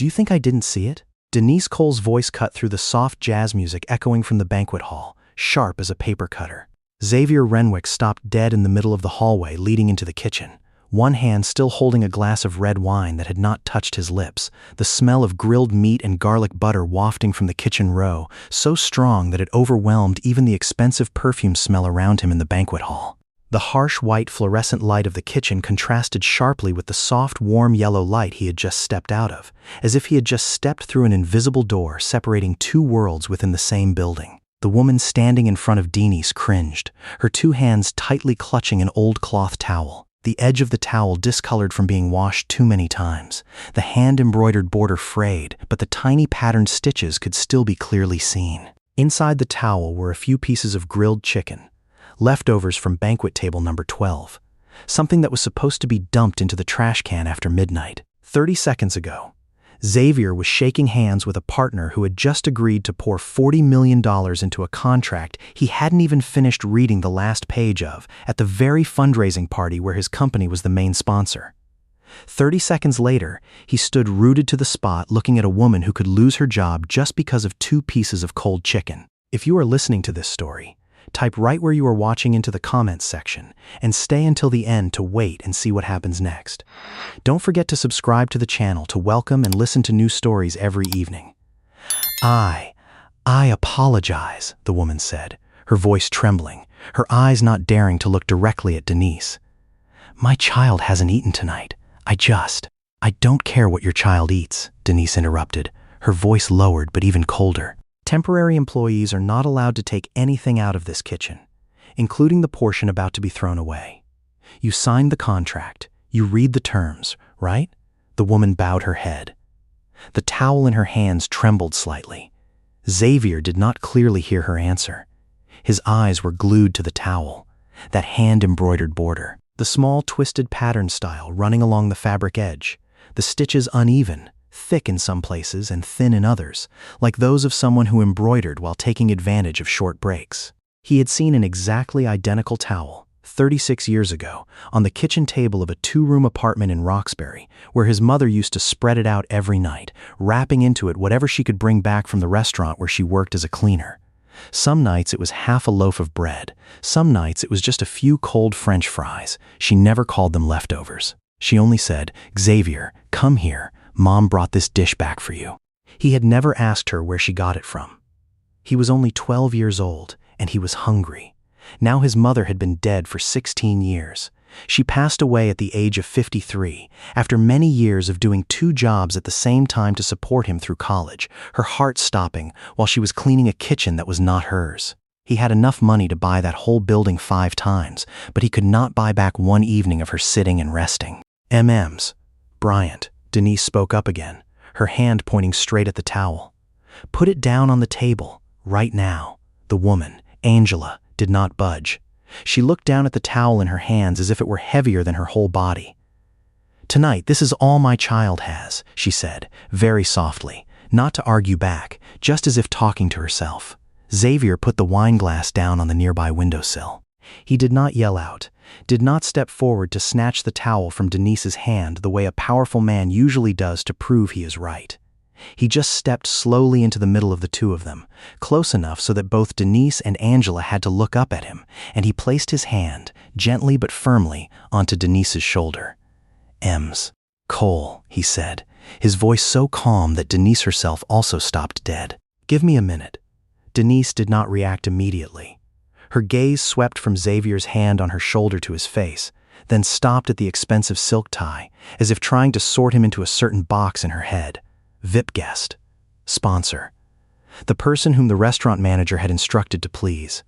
Do you think I didn't see it? Denise Cole's voice cut through the soft jazz music echoing from the banquet hall, sharp as a paper cutter. Xavier Renwick stopped dead in the middle of the hallway leading into the kitchen, one hand still holding a glass of red wine that had not touched his lips, the smell of grilled meat and garlic butter wafting from the kitchen row, so strong that it overwhelmed even the expensive perfume smell around him in the banquet hall. The harsh white fluorescent light of the kitchen contrasted sharply with the soft, warm yellow light he had just stepped out of, as if he had just stepped through an invisible door separating two worlds within the same building. The woman standing in front of Denise cringed, her two hands tightly clutching an old cloth towel, the edge of the towel discolored from being washed too many times, the hand-embroidered border frayed, but the tiny patterned stitches could still be clearly seen. Inside the towel were a few pieces of grilled chicken, leftovers from banquet table number 12, something that was supposed to be dumped into the trash can after midnight. 30 seconds ago, Xavier was shaking hands with a partner who had just agreed to pour $40 million into a contract he hadn't even finished reading the last page of at the very fundraising party where his company was the main sponsor. 30 seconds later, he stood rooted to the spot looking at a woman who could lose her job just because of 2 pieces of cold chicken. If you are listening to this story, type right where you are watching into the comments section and stay until the end to wait and see what happens next. Don't forget to subscribe to the channel to welcome and listen to new stories every evening. I apologize, the woman said, her voice trembling, her eyes not daring to look directly at Denise. My child hasn't eaten tonight. I don't care what your child eats, Denise interrupted, her voice lowered but even colder. Temporary employees are not allowed to take anything out of this kitchen, including the portion about to be thrown away. You signed the contract. You read the terms, right? The woman bowed her head. The towel in her hands trembled slightly. Xavier did not clearly hear her answer. His eyes were glued to the towel, that hand-embroidered border, the small twisted pattern style running along the fabric edge, the stitches uneven, thick in some places and thin in others, like those of someone who embroidered while taking advantage of short breaks. He had seen an exactly identical towel, 36 years ago, on the kitchen table of a 2-room apartment in Roxbury, where his mother used to spread it out every night, wrapping into it whatever she could bring back from the restaurant where she worked as a cleaner. Some nights it was half a loaf of bread. Some nights it was just a few cold French fries. She never called them leftovers. She only said, "Xavier, come here. Mom brought this dish back for you." He had never asked her where she got it from. He was only 12 years old, and he was hungry. Now his mother had been dead for 16 years. She passed away at the age of 53, after many years of doing 2 jobs at the same time to support him through college, her heart stopping while she was cleaning a kitchen that was not hers. He had enough money to buy that whole building 5 times, but he could not buy back one evening of her sitting and resting. M.M.'s. Bryant. Denise spoke up again, her hand pointing straight at the towel. Put it down on the table, right now. The woman, Angela, did not budge. She looked down at the towel in her hands as if it were heavier than her whole body. Tonight, this is all my child has, she said, very softly, not to argue back, just as if talking to herself. Xavier put the wine glass down on the nearby windowsill. He did not yell out, did not step forward to snatch the towel from Denise's hand the way a powerful man usually does to prove he is right. He just stepped slowly into the middle of the 2 of them, close enough so that both Denise and Angela had to look up at him, and he placed his hand, gently but firmly, onto Denise's shoulder. "Ems. Cole," he said, his voice so calm that Denise herself also stopped dead. "Give me a minute." Denise did not react immediately. Her gaze swept from Xavier's hand on her shoulder to his face, then stopped at the expensive silk tie, as if trying to sort him into a certain box in her head. VIP guest. Sponsor. The person whom the restaurant manager had instructed to please.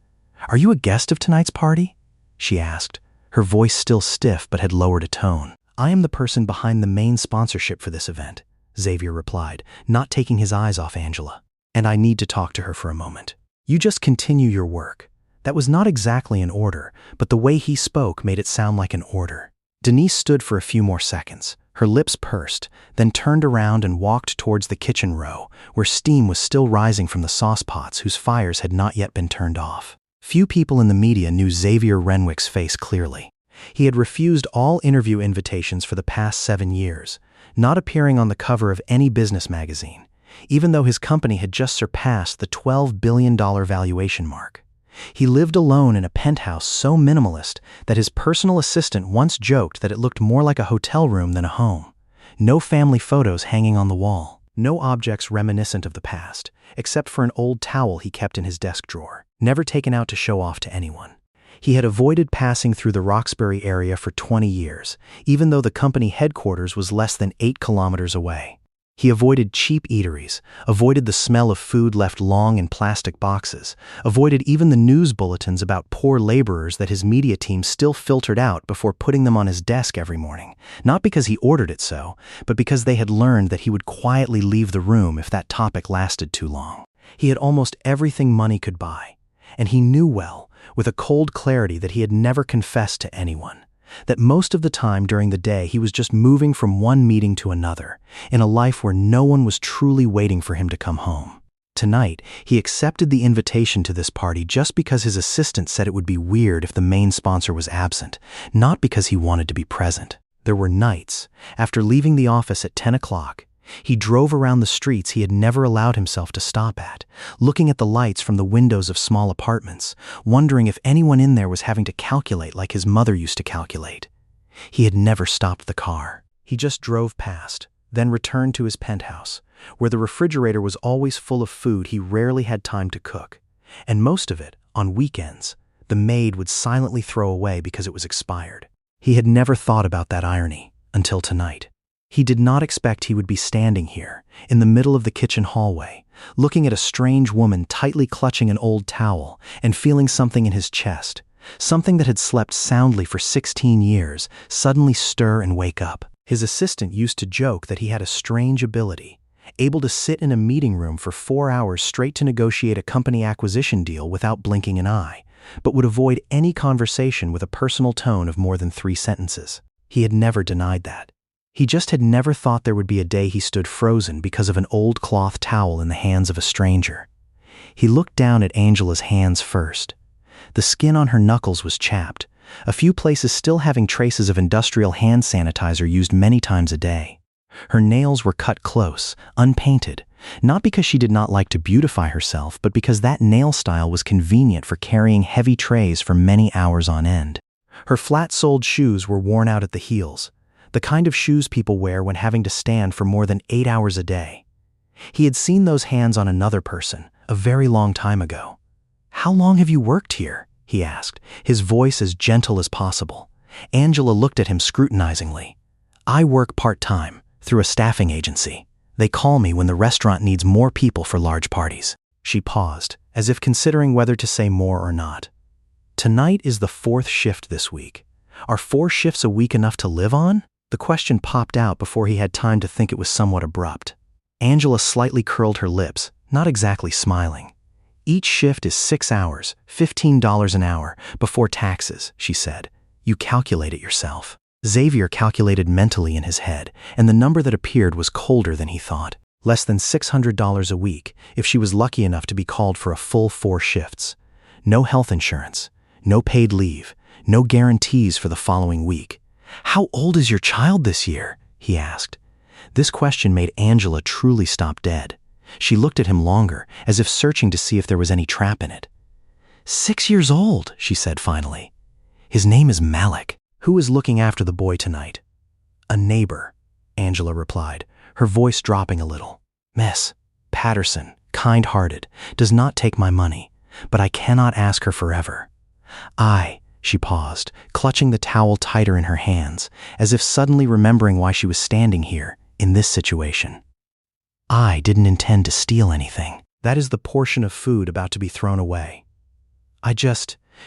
"Are you a guest of tonight's party?" she asked, her voice still stiff but had lowered a tone. "I am the person behind the main sponsorship for this event," Xavier replied, not taking his eyes off Angela. "And I need to talk to her for a moment. You just continue your work." That was not exactly an order, but the way he spoke made it sound like an order. Denise stood for a few more seconds, her lips pursed, then turned around and walked towards the kitchen row, where steam was still rising from the saucepots whose fires had not yet been turned off. Few people in the media knew Xavier Renwick's face clearly. He had refused all interview invitations for the past 7 years. not appearing on the cover of any business magazine, even though his company had just surpassed the $12 billion valuation mark. He lived alone in a penthouse so minimalist that his personal assistant once joked that it looked more like a hotel room than a home. No family photos hanging on the wall. No objects reminiscent of the past, except for an old towel he kept in his desk drawer, never taken out to show off to anyone. He had avoided passing through the Roxbury area for 20 years, even though the company headquarters was less than 8 kilometers away. He avoided cheap eateries, avoided the smell of food left long in plastic boxes, avoided even the news bulletins about poor laborers that his media team still filtered out before putting them on his desk every morning, not because he ordered it so, but because they had learned that he would quietly leave the room if that topic lasted too long. He had almost everything money could buy, and he knew well, with a cold clarity that he had never confessed to anyone, that most of the time during the day he was just moving from one meeting to another, in a life where no one was truly waiting for him to come home. Tonight, he accepted the invitation to this party just because his assistant said it would be weird if the main sponsor was absent, not because he wanted to be present. There were nights, after leaving the office at 10 o'clock, he drove around the streets he had never allowed himself to stop at, looking at the lights from the windows of small apartments, wondering if anyone in there was having to calculate like his mother used to calculate. He had never stopped the car. He just drove past, then returned to his penthouse, where the refrigerator was always full of food he rarely had time to cook, and most of it, on weekends, the maid would silently throw away because it was expired. He had never thought about that irony until tonight. He did not expect he would be standing here, in the middle of the kitchen hallway, looking at a strange woman tightly clutching an old towel and feeling something in his chest, something that had slept soundly for 16 years, suddenly stir and wake up. His assistant used to joke that he had a strange ability, able to sit in a meeting room for 4 hours straight to negotiate a company acquisition deal without blinking an eye, but would avoid any conversation with a personal tone of more than 3 sentences. He had never denied that. He just had never thought there would be a day he stood frozen because of an old cloth towel in the hands of a stranger. He looked down at Angela's hands first. The skin on her knuckles was chapped, a few places still having traces of industrial hand sanitizer used many times a day. Her nails were cut close, unpainted, not because she did not like to beautify herself, but because that nail style was convenient for carrying heavy trays for many hours on end. Her flat-soled shoes were worn out at the heels, the kind of shoes people wear when having to stand for more than 8 hours a day. He had seen those hands on another person, a very long time ago. "How long have you worked here?" he asked, his voice as gentle as possible. Angela looked at him scrutinizingly. "I work part-time, through a staffing agency. They call me when the restaurant needs more people for large parties." She paused, as if considering whether to say more or not. "Tonight is the 4th shift this week. Are 4 shifts a week enough to live on?" The question popped out before he had time to think it was somewhat abrupt. Angela slightly curled her lips, not exactly smiling. "Each shift is 6 hours, $15 an hour, before taxes," she said. "You calculate it yourself." Xavier calculated mentally in his head, and the number that appeared was colder than he thought. Less than $600 a week, if she was lucky enough to be called for a full 4 shifts. No health insurance, no paid leave, no guarantees for the following week. "How old is your child this year?" he asked. This question made Angela truly stop dead. She looked at him longer, as if searching to see if there was any trap in it. 6 years old, she said finally. "His name is Malik." "Who is looking after the boy tonight?" "A neighbor," Angela replied, her voice dropping a little. "Miss Patterson, kind-hearted, does not take my money, but I cannot ask her forever. She paused, clutching the towel tighter in her hands, as if suddenly remembering why she was standing here, in this situation. "I didn't intend to steal anything. That is the portion of food about to be thrown away.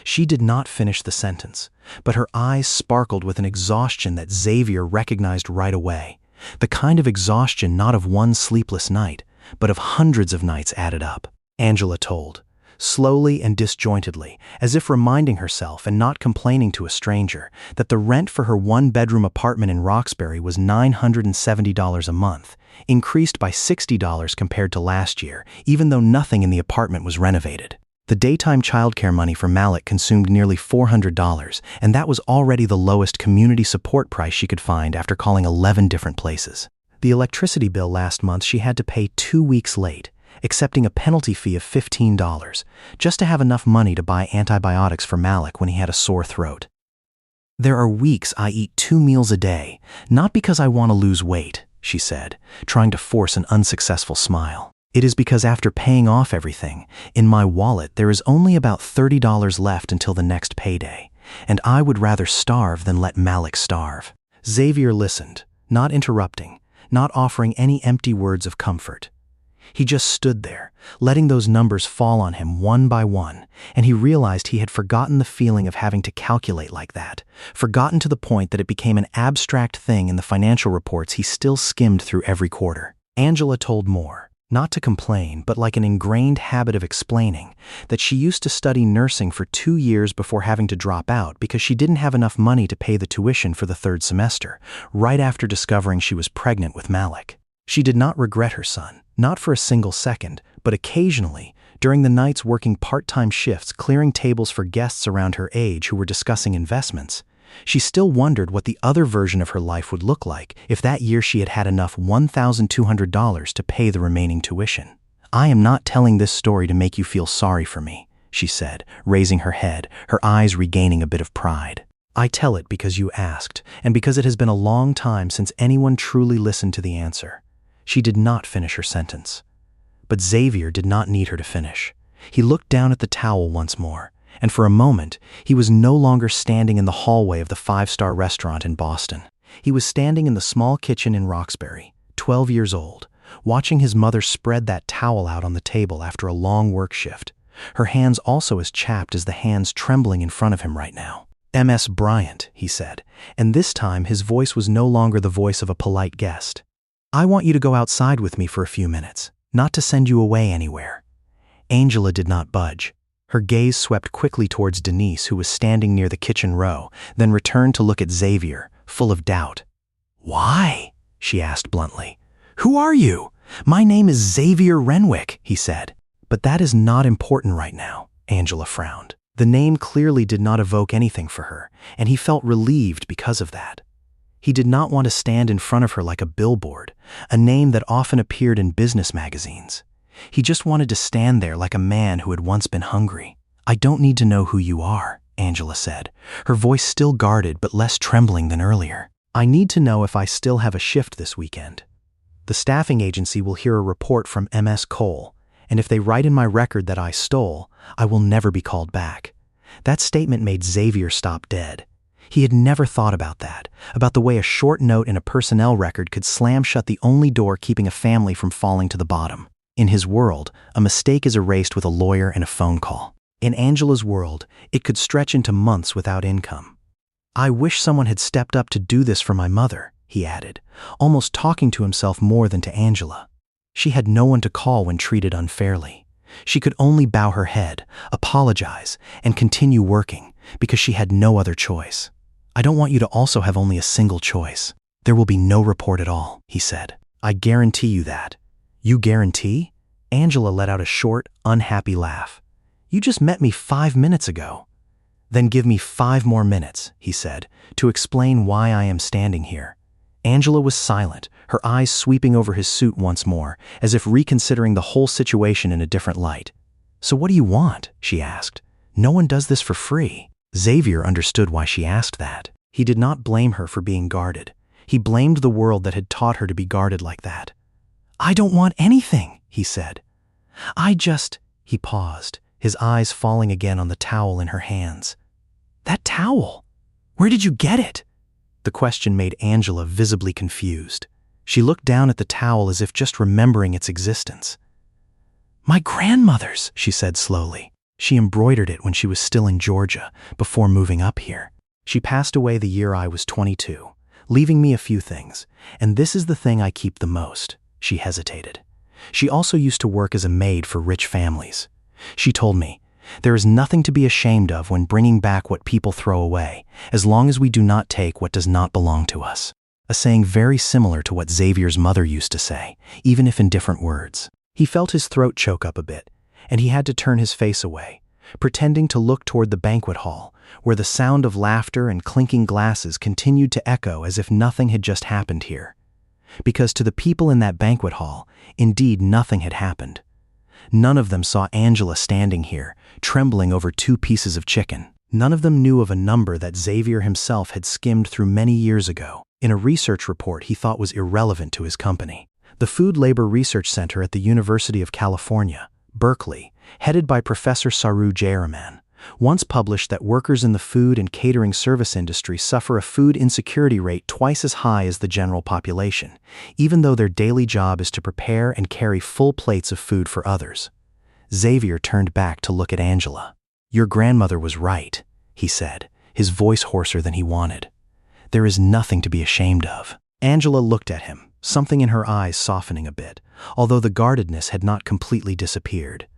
She did not finish the sentence, but her eyes sparkled with an exhaustion that Xavier recognized right away, the kind of exhaustion not of one sleepless night, but of hundreds of nights added up. Angela told, slowly and disjointedly, as if reminding herself and not complaining to a stranger, that the rent for her 1-bedroom apartment in Roxbury was $970 a month, increased by $60 compared to last year, even though nothing in the apartment was renovated. The daytime childcare money for Malik consumed nearly $400, and that was already the lowest community support price she could find after calling 11 different places. The electricity bill last month she had to pay 2 weeks late, accepting a penalty fee of $15, just to have enough money to buy antibiotics for Malik when he had a sore throat. There are weeks I eat 2 meals a day, not because I want to lose weight, she said, trying to force an unsuccessful smile. It is because after paying off everything, in my wallet there is only about $30 left until the next payday, and I would rather starve than let Malik starve. Xavier listened, not interrupting, not offering any empty words of comfort. He just stood there, letting those numbers fall on him one by one, and he realized he had forgotten the feeling of having to calculate like that, forgotten to the point that it became an abstract thing in the financial reports he still skimmed through every quarter. Angela told more, not to complain, but like an ingrained habit of explaining, that she used to study nursing for 2 years before having to drop out because she didn't have enough money to pay the tuition for the 3rd semester, right after discovering she was pregnant with Malik. She did not regret her son, not for a single second, but occasionally, during the nights working part-time shifts clearing tables for guests around her age who were discussing investments, she still wondered what the other version of her life would look like if that year she had had enough $1,200 to pay the remaining tuition. "I am not telling this story to make you feel sorry for me," she said, raising her head, her eyes regaining a bit of pride. "I tell it because you asked, and because it has been a long time since anyone truly listened to the answer." She did not finish her sentence. But Xavier did not need her to finish. He looked down at the towel once more, and for a moment, he was no longer standing in the hallway of the 5-star restaurant in Boston. He was standing in the small kitchen in Roxbury, 12 years old, watching his mother spread that towel out on the table after a long work shift, her hands also as chapped as the hands trembling in front of him right now. "Ms. Bryant," he said, and this time his voice was no longer the voice of a polite guest. "I want you to go outside with me for a few minutes, not to send you away anywhere." Angela did not budge. Her gaze swept quickly towards Denise, who was standing near the kitchen row, then returned to look at Xavier, full of doubt. "Why?" she asked bluntly. "Who are you?" "My name is Xavier Renwick," he said. "But that is not important right now," Angela frowned. The name clearly did not evoke anything for her, and he felt relieved because of that. He did not want to stand in front of her like a billboard, a name that often appeared in business magazines. He just wanted to stand there like a man who had once been hungry. "I don't need to know who you are," Angela said, her voice still guarded but less trembling than earlier. "I need to know if I still have a shift this weekend. The staffing agency will hear a report from Ms. Cole, and if they write in my record that I stole, I will never be called back." That statement made Xavier stop dead. He had never thought about that, about the way a short note in a personnel record could slam shut the only door keeping a family from falling to the bottom. In his world, a mistake is erased with a lawyer and a phone call. In Angela's world, it could stretch into months without income. "I wish someone had stepped up to do this for my mother," he added, almost talking to himself more than to Angela. She had no one to call when treated unfairly. She could only bow her head, apologize, and continue working, because she had no other choice. "I don't want you to also have only a single choice. There will be no report at all," he said. "I guarantee you that." "You guarantee?" Angela let out a short, unhappy laugh. "You just met me 5 minutes ago." "Then give me 5 more minutes," he said, "to explain why I am standing here." Angela was silent, her eyes sweeping over his suit once more, as if reconsidering the whole situation in a different light. "So what do you want?" she asked. "No one does this for free." Xavier understood why she asked that. He did not blame her for being guarded. He blamed the world that had taught her to be guarded like that. "I don't want anything," he said. He paused, his eyes falling again on the towel in her hands. "That towel? Where did you get it?" The question made Angela visibly confused. She looked down at the towel as if just remembering its existence. "My grandmother's," she said slowly. "She embroidered it when she was still in Georgia, before moving up here. She passed away the year I was 22, leaving me a few things, and this is the thing I keep the most." She hesitated. She also used to work as a maid for rich families. She told me, "There is nothing to be ashamed of when bringing back what people throw away, as long as we do not take what does not belong to us." A saying very similar to what Xavier's mother used to say, even if in different words. He felt his throat choke up a bit, and he had to turn his face away, pretending to look toward the banquet hall, where the sound of laughter and clinking glasses continued to echo as if nothing had just happened here. because to the people in that banquet hall, indeed nothing had happened. None of them saw Angela standing here, trembling over 2 pieces of chicken. None of them knew of a number that Xavier himself had skimmed through many years ago, in a research report he thought was irrelevant to his company. The Food Labor Research Center at the University of California, Berkeley, headed by Professor Saru Jayaraman, once published that workers in the food and catering service industry suffer a food insecurity rate twice as high as the general population, even though their daily job is to prepare and carry full plates of food for others. Xavier turned back to look at Angela. "Your grandmother was right," he said, his voice hoarser than he wanted. "There is nothing to be ashamed of." Angela looked at him, something in her eyes softening a bit, although the guardedness had not completely disappeared.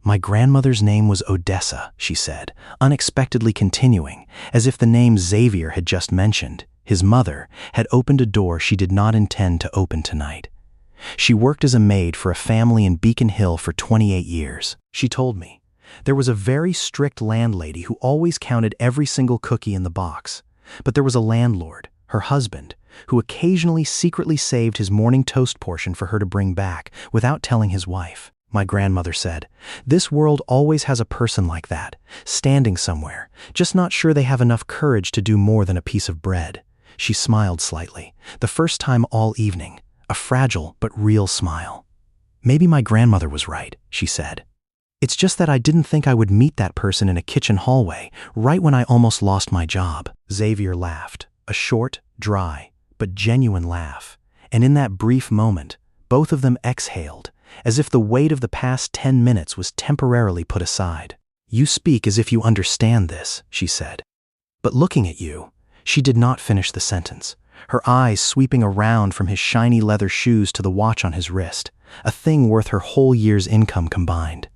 "My grandmother's name was Odessa," she said, unexpectedly continuing, as if the name Xavier had just mentioned, his mother, had opened a door she did not intend to open tonight. "She worked as a maid for a family in Beacon Hill for 28 years. She told me. There was a very strict landlady who always counted every single cookie in the box. But there was a landlord, her husband, who occasionally secretly saved his morning toast portion for her to bring back without telling his wife. My grandmother said, this world always has a person like that, standing somewhere, just not sure they have enough courage to do more than a piece of bread." She smiled slightly, the first time all evening, a fragile but real smile. "Maybe my grandmother was right," she said. "It's just that I didn't think I would meet that person in a kitchen hallway, right when I almost lost my job." Xavier laughed, a short, dry, but genuine laugh, and in that brief moment, both of them exhaled, as if the weight of the past 10 minutes was temporarily put aside. "You speak as if you understand this," she said. "But looking at you," she did not finish the sentence, her eyes sweeping around from his shiny leather shoes to the watch on his wrist, a thing worth her whole year's income combined.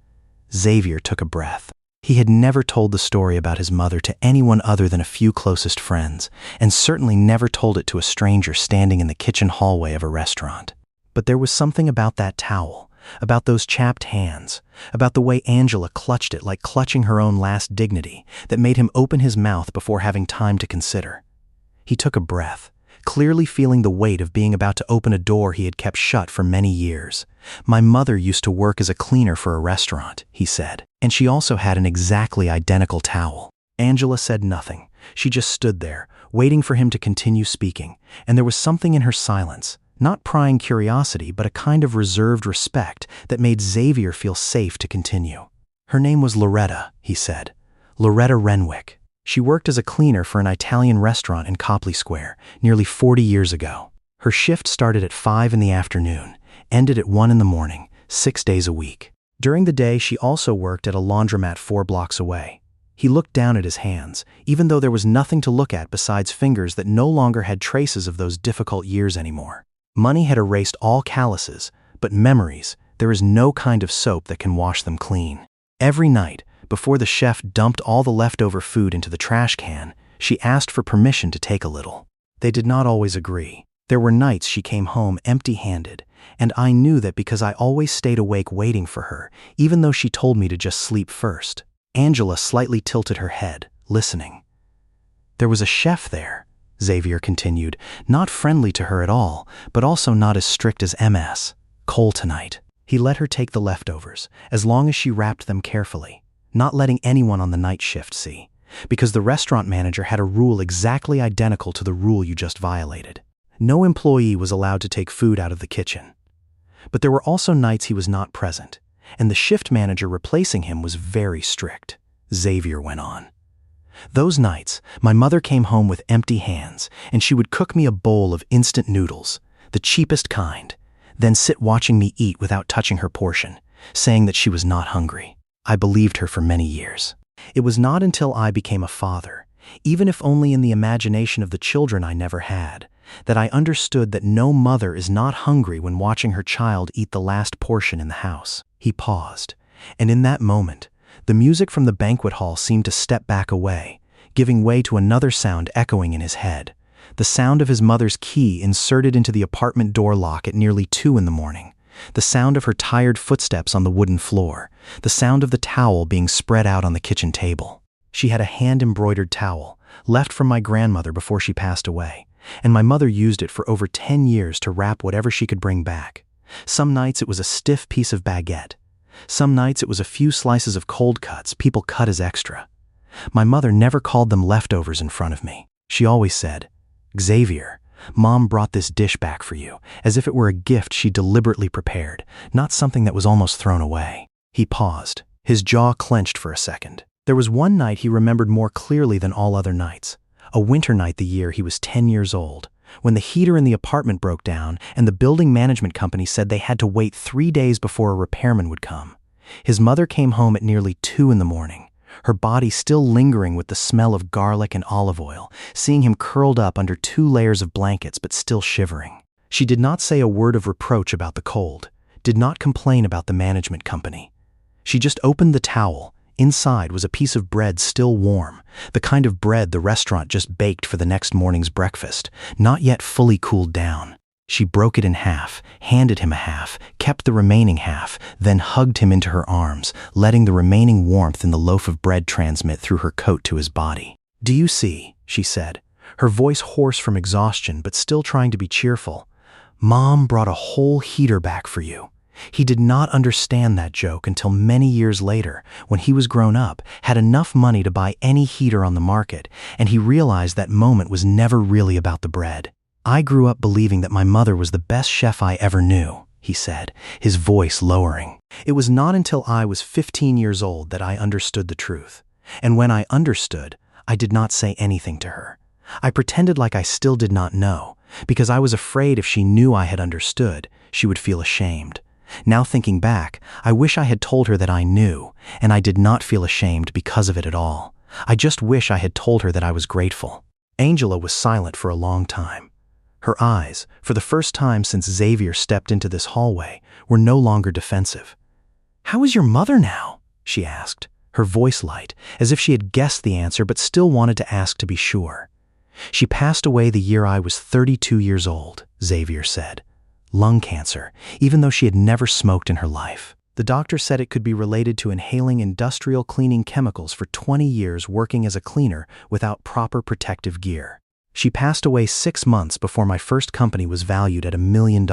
Xavier took a breath. He had never told the story about his mother to anyone other than a few closest friends, and certainly never told it to a stranger standing in the kitchen hallway of a restaurant. But there was something about that towel, about those chapped hands, about the way Angela clutched it like clutching her own last dignity, that made him open his mouth before having time to consider. He took a breath, clearly feeling the weight of being about to open a door he had kept shut for many years. "My mother used to work as a cleaner for a restaurant," he said, "and she also had an exactly identical towel." Angela said nothing. She just stood there, waiting for him to continue speaking, and there was something in her silence, not prying curiosity but a kind of reserved respect that made Xavier feel safe to continue. "Her name was Loretta," he said. "Loretta Renwick. She worked as a cleaner for an Italian restaurant in Copley Square nearly 40 years ago. Her shift started at 5 in the afternoon, ended at 1 in the morning, 6 days a week. During the day, she also worked at a laundromat 4 blocks away." He looked down at his hands, even though there was nothing to look at besides fingers that no longer had traces of those difficult years anymore. Money had erased all calluses, but memories, there is no kind of soap that can wash them clean. Every night, before the chef dumped all the leftover food into the trash can, she asked for permission to take a little. They did not always agree. There were nights she came home empty-handed, and I knew that because I always stayed awake waiting for her, even though she told me to just sleep first. Angela slightly tilted her head, listening. "There was a chef there," Xavier continued, "not friendly to her at all, but also not as strict as MS. Cole tonight. He let her take the leftovers, as long as she wrapped them carefully, not letting anyone on the night shift see, because the restaurant manager had a rule exactly identical to the rule you just violated. No employee was allowed to take food out of the kitchen. But there were also nights he was not present, and the shift manager replacing him was very strict," Xavier went on. "Those nights, my mother came home with empty hands, and she would cook me a bowl of instant noodles, the cheapest kind, then sit watching me eat without touching her portion, saying that she was not hungry. I believed her for many years. It was not until I became a father, even if only in the imagination of the children I never had, that I understood that no mother is not hungry when watching her child eat the last portion in the house." He paused, and in that moment, the music from the banquet hall seemed to step back away, giving way to another sound echoing in his head, the sound of his mother's key inserted into the apartment door lock at nearly 2 in the morning, the sound of her tired footsteps on the wooden floor, the sound of the towel being spread out on the kitchen table. She had a hand-embroidered towel, left from my grandmother before she passed away, and my mother used it for over 10 years to wrap whatever she could bring back. Some nights it was a stiff piece of baguette. Some nights it was a few slices of cold cuts people cut as extra. My mother never called them leftovers in front of me. She always said, "Xavier, Mom brought this dish back for you," as if it were a gift she deliberately prepared, not something that was almost thrown away. He paused, his jaw clenched for a second. There was one night he remembered more clearly than all other nights, a winter night the year he was 10 years old, when the heater in the apartment broke down and the building management company said they had to wait 3 days before a repairman would come. His mother came home at nearly 2 in the morning, her body still lingering with the smell of garlic and olive oil, seeing him curled up under 2 layers of blankets but still shivering. She did not say a word of reproach about the cold, did not complain about the management company. She just opened the towel. Inside was a piece of bread still warm, the kind of bread the restaurant just baked for the next morning's breakfast, not yet fully cooled down. She broke it in half, handed him a half, kept the remaining half, then hugged him into her arms, letting the remaining warmth in the loaf of bread transmit through her coat to his body. "Do you see?" she said, her voice hoarse from exhaustion but still trying to be cheerful. "Mom brought a whole heater back for you." He did not understand that joke until many years later, when he was grown up, had enough money to buy any heater on the market, and he realized that moment was never really about the bread. "I grew up believing that my mother was the best chef I ever knew," he said, his voice lowering. "It was not until I was 15 years old that I understood the truth. And when I understood, I did not say anything to her. I pretended like I still did not know, because I was afraid if she knew I had understood, she would feel ashamed. Now thinking back, I wish I had told her that I knew, and I did not feel ashamed because of it at all. I just wish I had told her that I was grateful." Angela was silent for a long time. Her eyes, for the first time since Xavier stepped into this hallway, were no longer defensive. "How is your mother now?" she asked, her voice light, as if she had guessed the answer but still wanted to ask to be sure. "She passed away the year I was 32 years old," Xavier said. "Lung cancer, even though she had never smoked in her life. The doctor said it could be related to inhaling industrial cleaning chemicals for 20 years working as a cleaner without proper protective gear. She passed away 6 months before my first company was valued at $1 million.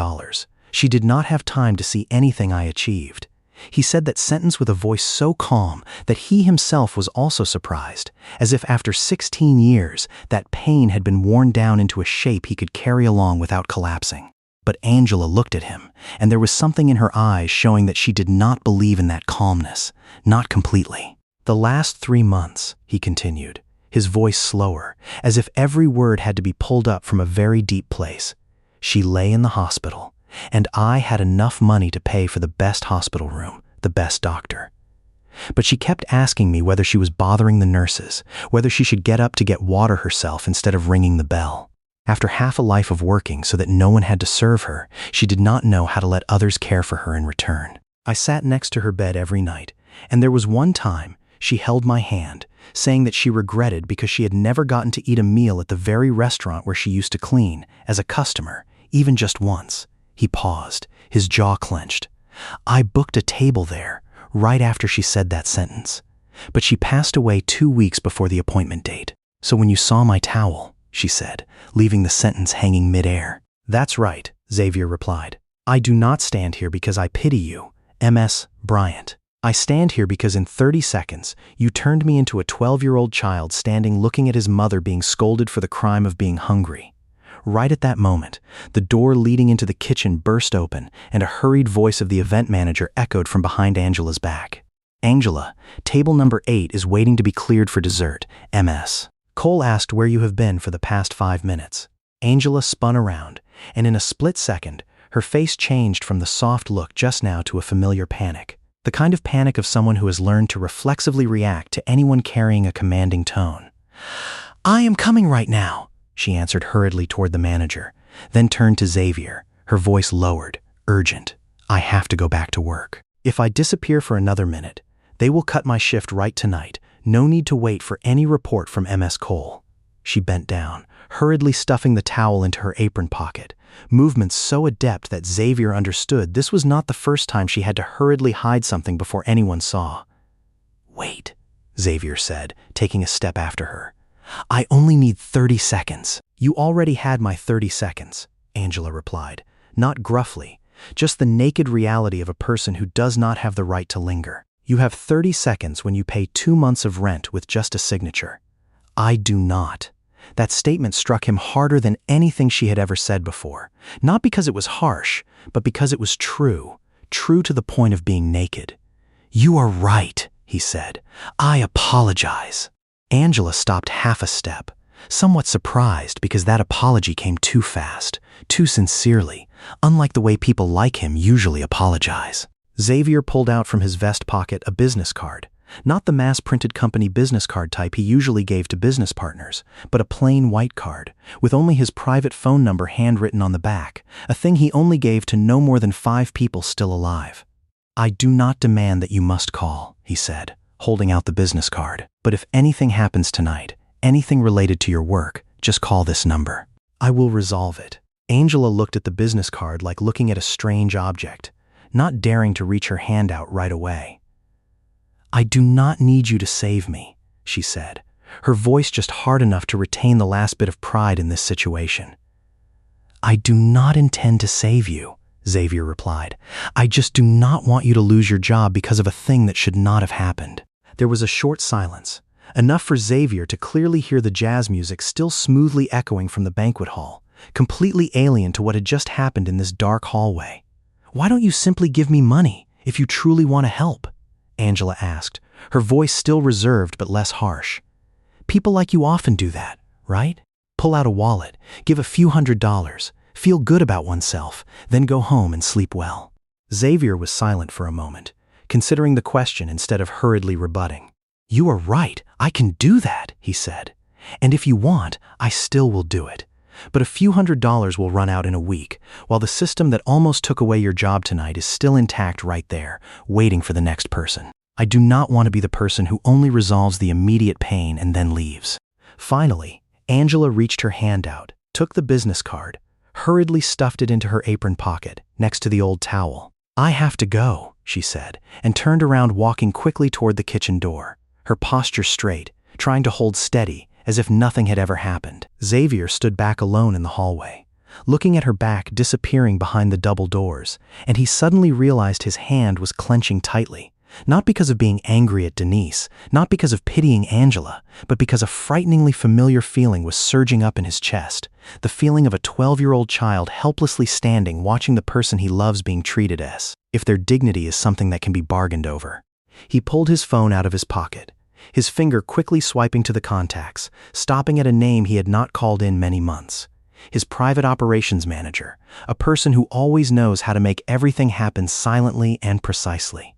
She did not have time to see anything I achieved." He said that sentence with a voice so calm that he himself was also surprised, as if after 16 years, that pain had been worn down into a shape he could carry along without collapsing. But Angela looked at him, and there was something in her eyes showing that she did not believe in that calmness, not completely. "The last 3 months, he continued, his voice slower, as if every word had to be pulled up from a very deep place. "She lay in the hospital, and I had enough money to pay for the best hospital room, the best doctor. But she kept asking me whether she was bothering the nurses, whether she should get up to get water herself instead of ringing the bell. After half a life of working so that no one had to serve her, she did not know how to let others care for her in return. I sat next to her bed every night, and there was one time she held my hand, saying that she regretted because she had never gotten to eat a meal at the very restaurant where she used to clean, as a customer, even just once." He paused, his jaw clenched. "I booked a table there, right after she said that sentence. But she passed away 2 weeks before the appointment date. So when you saw my towel," she said, leaving the sentence hanging midair. "That's right," Xavier replied. "I do not stand here because I pity you, MS Bryant. I stand here because in 30 seconds, you turned me into a 12-year-old child standing looking at his mother being scolded for the crime of being hungry. Right at that moment, the door leading into the kitchen burst open, and a hurried voice of the event manager echoed from behind Angela's back. "Angela, table number 8 is waiting to be cleared for dessert, MS. Cole asked where you have been for the past 5 minutes. Angela spun around, and in a split second, her face changed from the soft look just now to a familiar panic. The kind of panic of someone who has learned to reflexively react to anyone carrying a commanding tone. "I am coming right now," she answered hurriedly toward the manager, then turned to Xavier, her voice lowered, urgent. "I have to go back to work. If I disappear for another minute, they will cut my shift right tonight. No need to wait for any report from MS Cole." She bent down, hurriedly stuffing the towel into her apron pocket, movements so adept that Xavier understood this was not the first time she had to hurriedly hide something before anyone saw. "Wait," Xavier said, taking a step after her. "I only need 30 seconds. You already had my 30 seconds, Angela replied, not gruffly, just the naked reality of a person who does not have the right to linger. You have 30 seconds when you pay 2 months of rent with just a signature. I do not. That statement struck him harder than anything she had ever said before, not because it was harsh, but because it was true to the point of being naked. You are right, he said. I apologize. Angela stopped half a step, somewhat surprised because that apology came too fast, too sincerely, unlike the way people like him usually apologize. Xavier pulled out from his vest pocket a business card, not the mass-printed company business card type he usually gave to business partners, but a plain white card, with only his private phone number handwritten on the back, a thing he only gave to no more than 5 people still alive. I do not demand that you must call, he said, holding out the business card. But if anything happens tonight, anything related to your work, just call this number. I will resolve it. Angela looked at the business card like looking at a strange object, not daring to reach her hand out right away. I do not need you to save me, she said, her voice just hard enough to retain the last bit of pride in this situation. I do not intend to save you, Xavier replied. I just do not want you to lose your job because of a thing that should not have happened. There was a short silence, enough for Xavier to clearly hear the jazz music still smoothly echoing from the banquet hall, completely alien to what had just happened in this dark hallway. Why don't you simply give me money if you truly want to help? Angela asked, her voice still reserved but less harsh. People like you often do that, right? Pull out a wallet, give a few $100s, feel good about oneself, then go home and sleep well. Xavier was silent for a moment, considering the question instead of hurriedly rebutting. You are right, I can do that, he said. And if you want, I still will do it. But a few $100s will run out in a week, while the system that almost took away your job tonight is still intact right there, waiting for the next person. I do not want to be the person who only resolves the immediate pain and then leaves. Finally, Angela reached her hand out, took the business card, hurriedly stuffed it into her apron pocket, next to the old towel. I have to go, she said, and turned around walking quickly toward the kitchen door, her posture straight, trying to hold steady, as if nothing had ever happened. Xavier stood back alone in the hallway, looking at her back disappearing behind the double doors, and he suddenly realized his hand was clenching tightly, not because of being angry at Denise, not because of pitying Angela, but because a frighteningly familiar feeling was surging up in his chest, the feeling of a 12-year-old child helplessly standing watching the person he loves being treated as if their dignity is something that can be bargained over. He pulled his phone out of his pocket, his finger quickly swiping to the contacts, stopping at a name he had not called in many months. His private operations manager, a person who always knows how to make everything happen silently and precisely.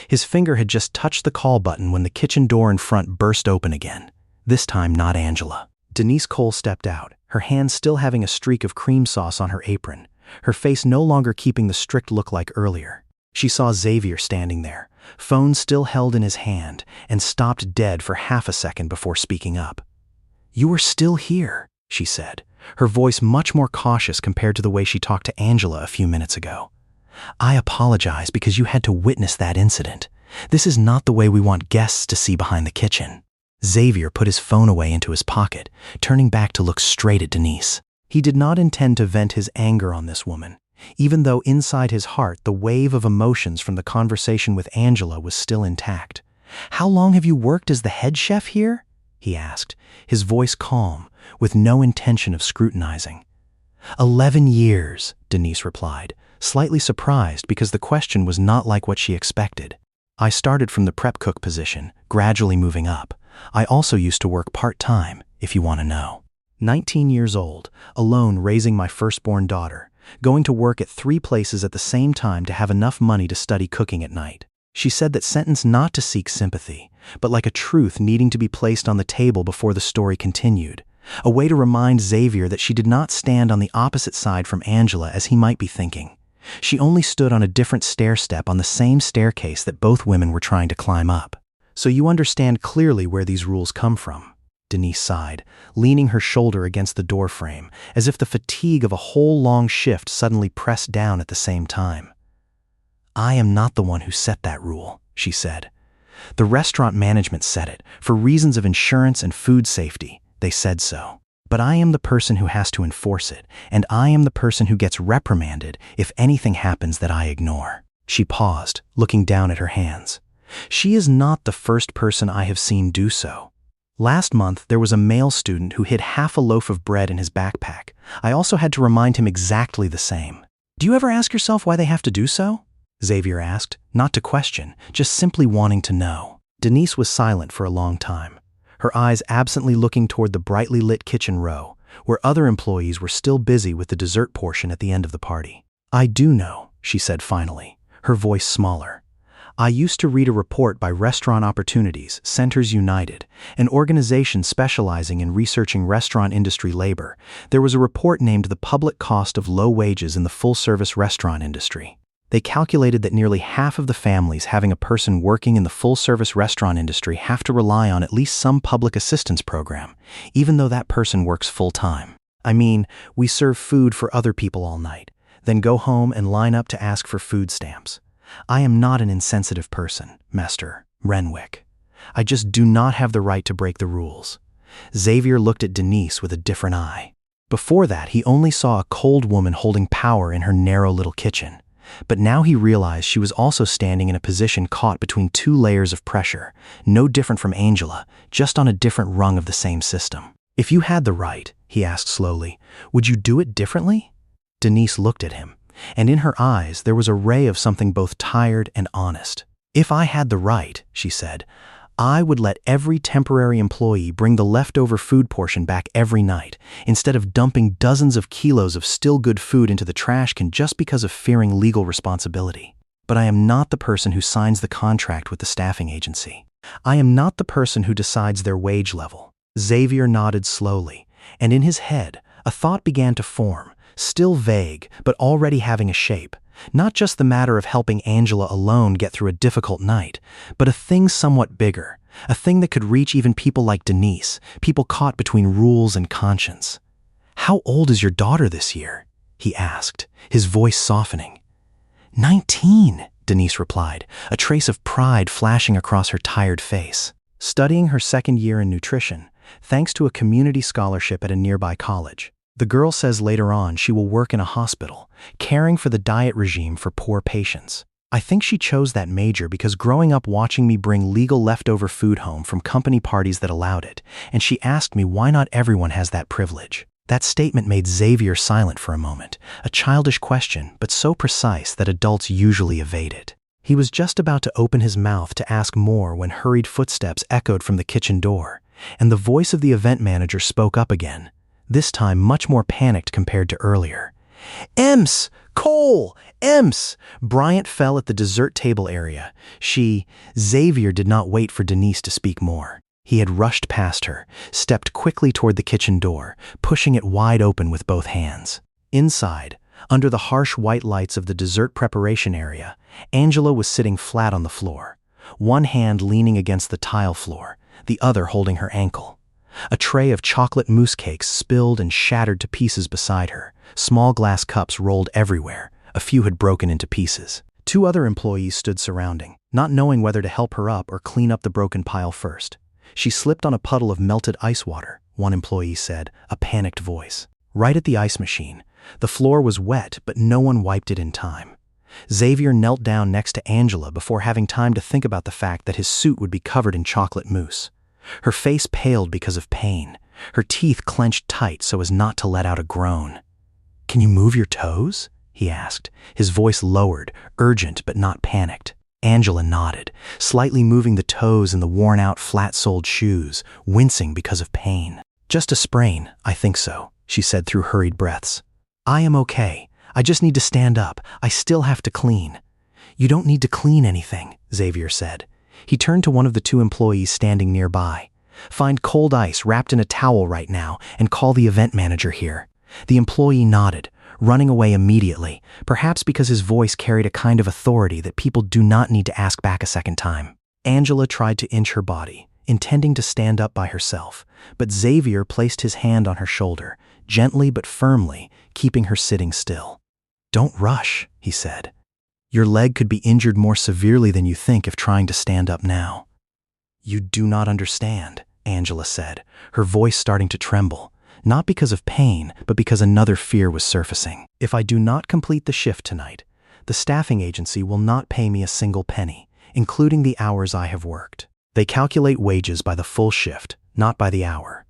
His finger had just touched the call button when the kitchen door in front burst open again, this time not Angela. Denise Cole stepped out, her hand still having a streak of cream sauce on her apron, her face no longer keeping the strict look like earlier. She saw Xavier standing there, phone still held in his hand, and stopped dead for half a second before speaking up. You are still here, she said, her voice much more cautious compared to the way she talked to Angela a few minutes ago. I apologize because you had to witness that incident. This is not the way we want guests to see behind the kitchen. Xavier put his phone away into his pocket, turning back to look straight at Denise. He did not intend to vent his anger on this woman, even though inside his heart the wave of emotions from the conversation with Angela was still intact. How long have you worked as the head chef here? He asked, his voice calm, with no intention of scrutinizing. 11 years, Denise replied, slightly surprised because the question was not like what she expected. I started from the prep cook position, gradually moving up. I also used to work part-time, if you want to know. 19 years old, alone raising my firstborn daughter, going to work at 3 places at the same time to have enough money to study cooking at night. She said that sentence not to seek sympathy, but like a truth needing to be placed on the table before the story continued, a way to remind Xavier that she did not stand on the opposite side from Angela as he might be thinking. She only stood on a different stair-step on the same staircase that both women were trying to climb up. So you understand clearly where these rules come from, Denise sighed, leaning her shoulder against the doorframe, as if the fatigue of a whole long shift suddenly pressed down at the same time. I am not the one who set that rule, she said. The restaurant management set it, for reasons of insurance and food safety. They said so. but I am the person who has to enforce it, and I am the person who gets reprimanded if anything happens that I ignore." She paused, looking down at her hands. She is not the first person I have seen do so. Last month, there was a male student who hid half a loaf of bread in his backpack. I also had to remind him exactly the same. "Do you ever ask yourself why they have to do so?" Xavier asked, not to question, just simply wanting to know. Denise was silent for a long time, her eyes absently looking toward the brightly lit kitchen row, where other employees were still busy with the dessert portion at the end of the party. "I do know," she said finally, her voice smaller. "I used to read a report by Restaurant Opportunities, Centers United, an organization specializing in researching restaurant industry labor. There was a report named The Public Cost of Low Wages in the Full-Service Restaurant Industry. They calculated that nearly half of the families having a person working in the full-service restaurant industry have to rely on at least some public assistance program, even though that person works full-time. I mean, we serve food for other people all night, then go home and line up to ask for food stamps. I am not an insensitive person, Mr. Renwick. I just do not have the right to break the rules." Xavier looked at Denise with a different eye. Before that, he only saw a cold woman holding power in her narrow little kitchen. But now he realized she was also standing in a position caught between two layers of pressure, no different from Angela, just on a different rung of the same system. "If you had the right," he asked slowly, "would you do it differently?" Denise looked at him, and in her eyes there was a ray of something both tired and honest. "If I had the right," she said, "I would let every temporary employee bring the leftover food portion back every night, instead of dumping dozens of kilos of still good food into the trash can just because of fearing legal responsibility. But I am not the person who signs the contract with the staffing agency. I am not the person who decides their wage level." Xavier nodded slowly, and in his head, a thought began to form, still vague, but already having a shape. Not just the matter of helping Angela alone get through a difficult night, but a thing somewhat bigger, a thing that could reach even people like Denise, people caught between rules and conscience. "How old is your daughter this year?" he asked, his voice softening. 19, Denise replied, a trace of pride flashing across her tired face. "Studying her second year in nutrition, thanks to a community scholarship at a nearby college. The girl says later on she will work in a hospital, caring for the diet regime for poor patients. I think she chose that major because growing up watching me bring legal leftover food home from company parties that allowed it, and she asked me why not everyone has that privilege." That statement made Xavier silent for a moment, a childish question, but so precise that adults usually evade it. He was just about to open his mouth to ask more when hurried footsteps echoed from the kitchen door, and the voice of the event manager spoke up again, this time much more panicked compared to earlier. "Ems! Cole! Ems!" Bryant fell at the dessert table area. Xavier did not wait for Denise to speak more. He had rushed past her, stepped quickly toward the kitchen door, pushing it wide open with both hands. Inside, under the harsh white lights of the dessert preparation area, Angela was sitting flat on the floor, one hand leaning against the tile floor, the other holding her ankle. A tray of chocolate mousse cakes spilled and shattered to pieces beside her. Small glass cups rolled everywhere. A few had broken into pieces. Two other employees stood surrounding, not knowing whether to help her up or clean up the broken pile first. "She slipped on a puddle of melted ice water," one employee said, a panicked voice. "Right at the ice machine. The floor was wet, but no one wiped it in time." Xavier knelt down next to Angela before having time to think about the fact that his suit would be covered in chocolate mousse. Her face paled because of pain, her teeth clenched tight so as not to let out a groan. "Can you move your toes?" he asked, his voice lowered, urgent but not panicked. Angela nodded, slightly moving the toes in the worn-out flat-soled shoes, wincing because of pain. "Just a sprain, I think so," she said through hurried breaths. "I am okay. I just need to stand up. I still have to clean." "You don't need to clean anything," Xavier said. He turned to one of the two employees standing nearby. "Find cold ice wrapped in a towel right now and call the event manager here." The employee nodded, running away immediately, perhaps because his voice carried a kind of authority that people do not need to ask back a second time. Angela tried to inch her body, intending to stand up by herself, but Xavier placed his hand on her shoulder, gently but firmly, keeping her sitting still. "Don't rush," he said. "Your leg could be injured more severely than you think if trying to stand up now." "You do not understand," Angela said, her voice starting to tremble. not because of pain, but because another fear was surfacing. If I do not complete the shift tonight, the staffing agency will not pay me a single penny, including the hours I have worked. They calculate wages by the full shift, not by the hour.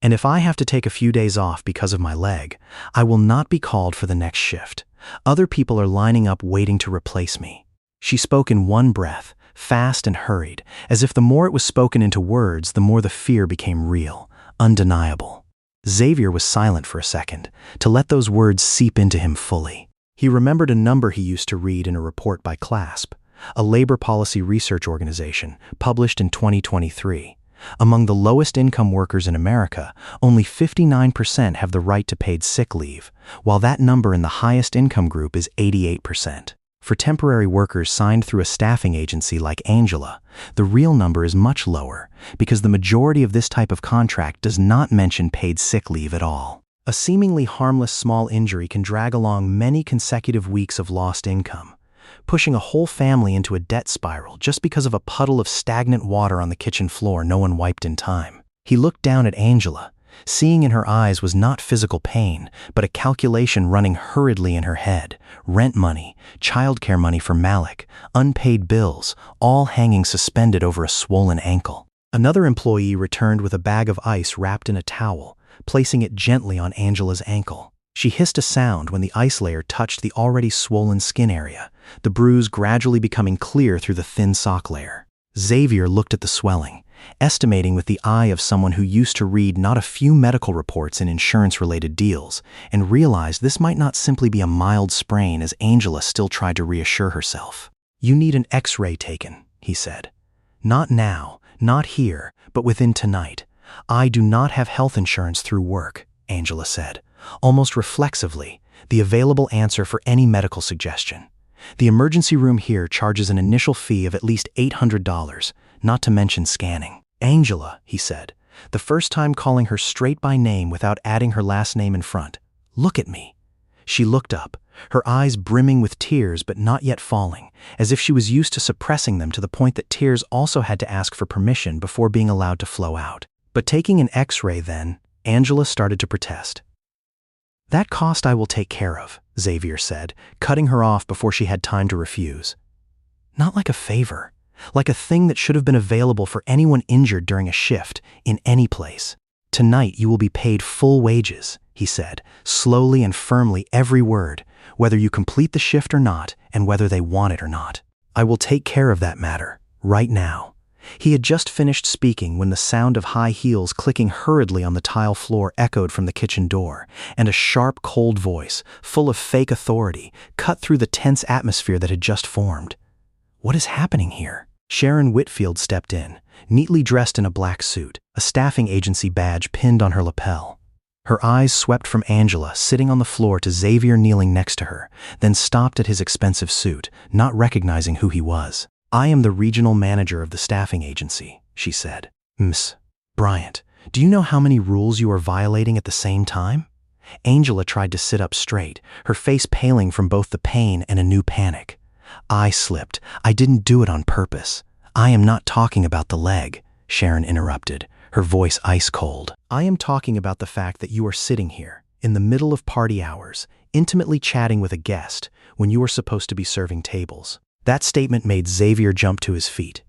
And if I have to take a few days off because of my leg, I will not be called for the next shift. Other people are lining up waiting to replace me. She spoke in one breath, fast and hurried, as if the more it was spoken into words, the more the fear became real, undeniable. Xavier was silent for a second, to let those words seep into him fully. He remembered a number he used to read in a report by CLASP, a labor policy research organization, published in 2023. Among the lowest-income workers in America, only 59% have the right to paid sick leave, while that number in the highest income group is 88%. For temporary workers signed through a staffing agency like Angela, the real number is much lower because the majority of this type of contract does not mention paid sick leave at all. A seemingly harmless small injury can drag along many consecutive weeks of lost income, pushing a whole family into a debt spiral just because of a puddle of stagnant water on the kitchen floor no one wiped in time. He looked down at Angela. Seeing in her eyes was not physical pain, but a calculation running hurriedly in her head. Rent money, childcare money for Malik, unpaid bills, all hanging suspended over a swollen ankle. Another employee returned with a bag of ice wrapped in a towel, placing it gently on Angela's ankle. She hissed a sound when the ice layer touched the already swollen skin area, the bruise gradually becoming clear through the thin sock layer. Xavier looked at the swelling, estimating with the eye of someone who used to read not a few medical reports in insurance-related deals, and realized this might not simply be a mild sprain as Angela still tried to reassure herself. "You need an X-ray taken," he said. "Not now, not here, but within tonight. I do not have health insurance through work," Angela said, almost reflexively, the available answer for any medical suggestion. "The emergency room here charges an initial fee of at least $800, not to mention scanning." "Angela," he said, the first time calling her straight by name without adding her last name in front. "Look at me." She looked up, her eyes brimming with tears but not yet falling, as if she was used to suppressing them to the point that tears also had to ask for permission before being allowed to flow out. "But taking an X-ray then," Angela started to protest. "That cost I will take care of," Xavier said, cutting her off before she had time to refuse. "Not like a favor, like a thing that should have been available for anyone injured during a shift, in any place. Tonight you will be paid full wages," he said, slowly and firmly every word, "whether you complete the shift or not, and whether they want it or not. I will take care of that matter, right now." He had just finished speaking when the sound of high heels clicking hurriedly on the tile floor echoed from the kitchen door, and a sharp, cold voice, full of fake authority, cut through the tense atmosphere that had just formed. "What is happening here?" Sharon Whitfield stepped in, neatly dressed in a black suit, a staffing agency badge pinned on her lapel. Her eyes swept from Angela, sitting on the floor, to Xavier kneeling next to her, then stopped at his expensive suit, not recognizing who he was. "I am the regional manager of the staffing agency," she said. "Ms. Bryant, do you know how many rules you are violating at the same time?" Angela tried to sit up straight, her face paling from both the pain and a new panic. "I slipped. I didn't do it on purpose." "I am not talking about the leg," Sharon interrupted, her voice ice cold. "I am talking about the fact that you are sitting here, in the middle of party hours, intimately chatting with a guest, when you are supposed to be serving tables." That statement made Xavier jump to his feet.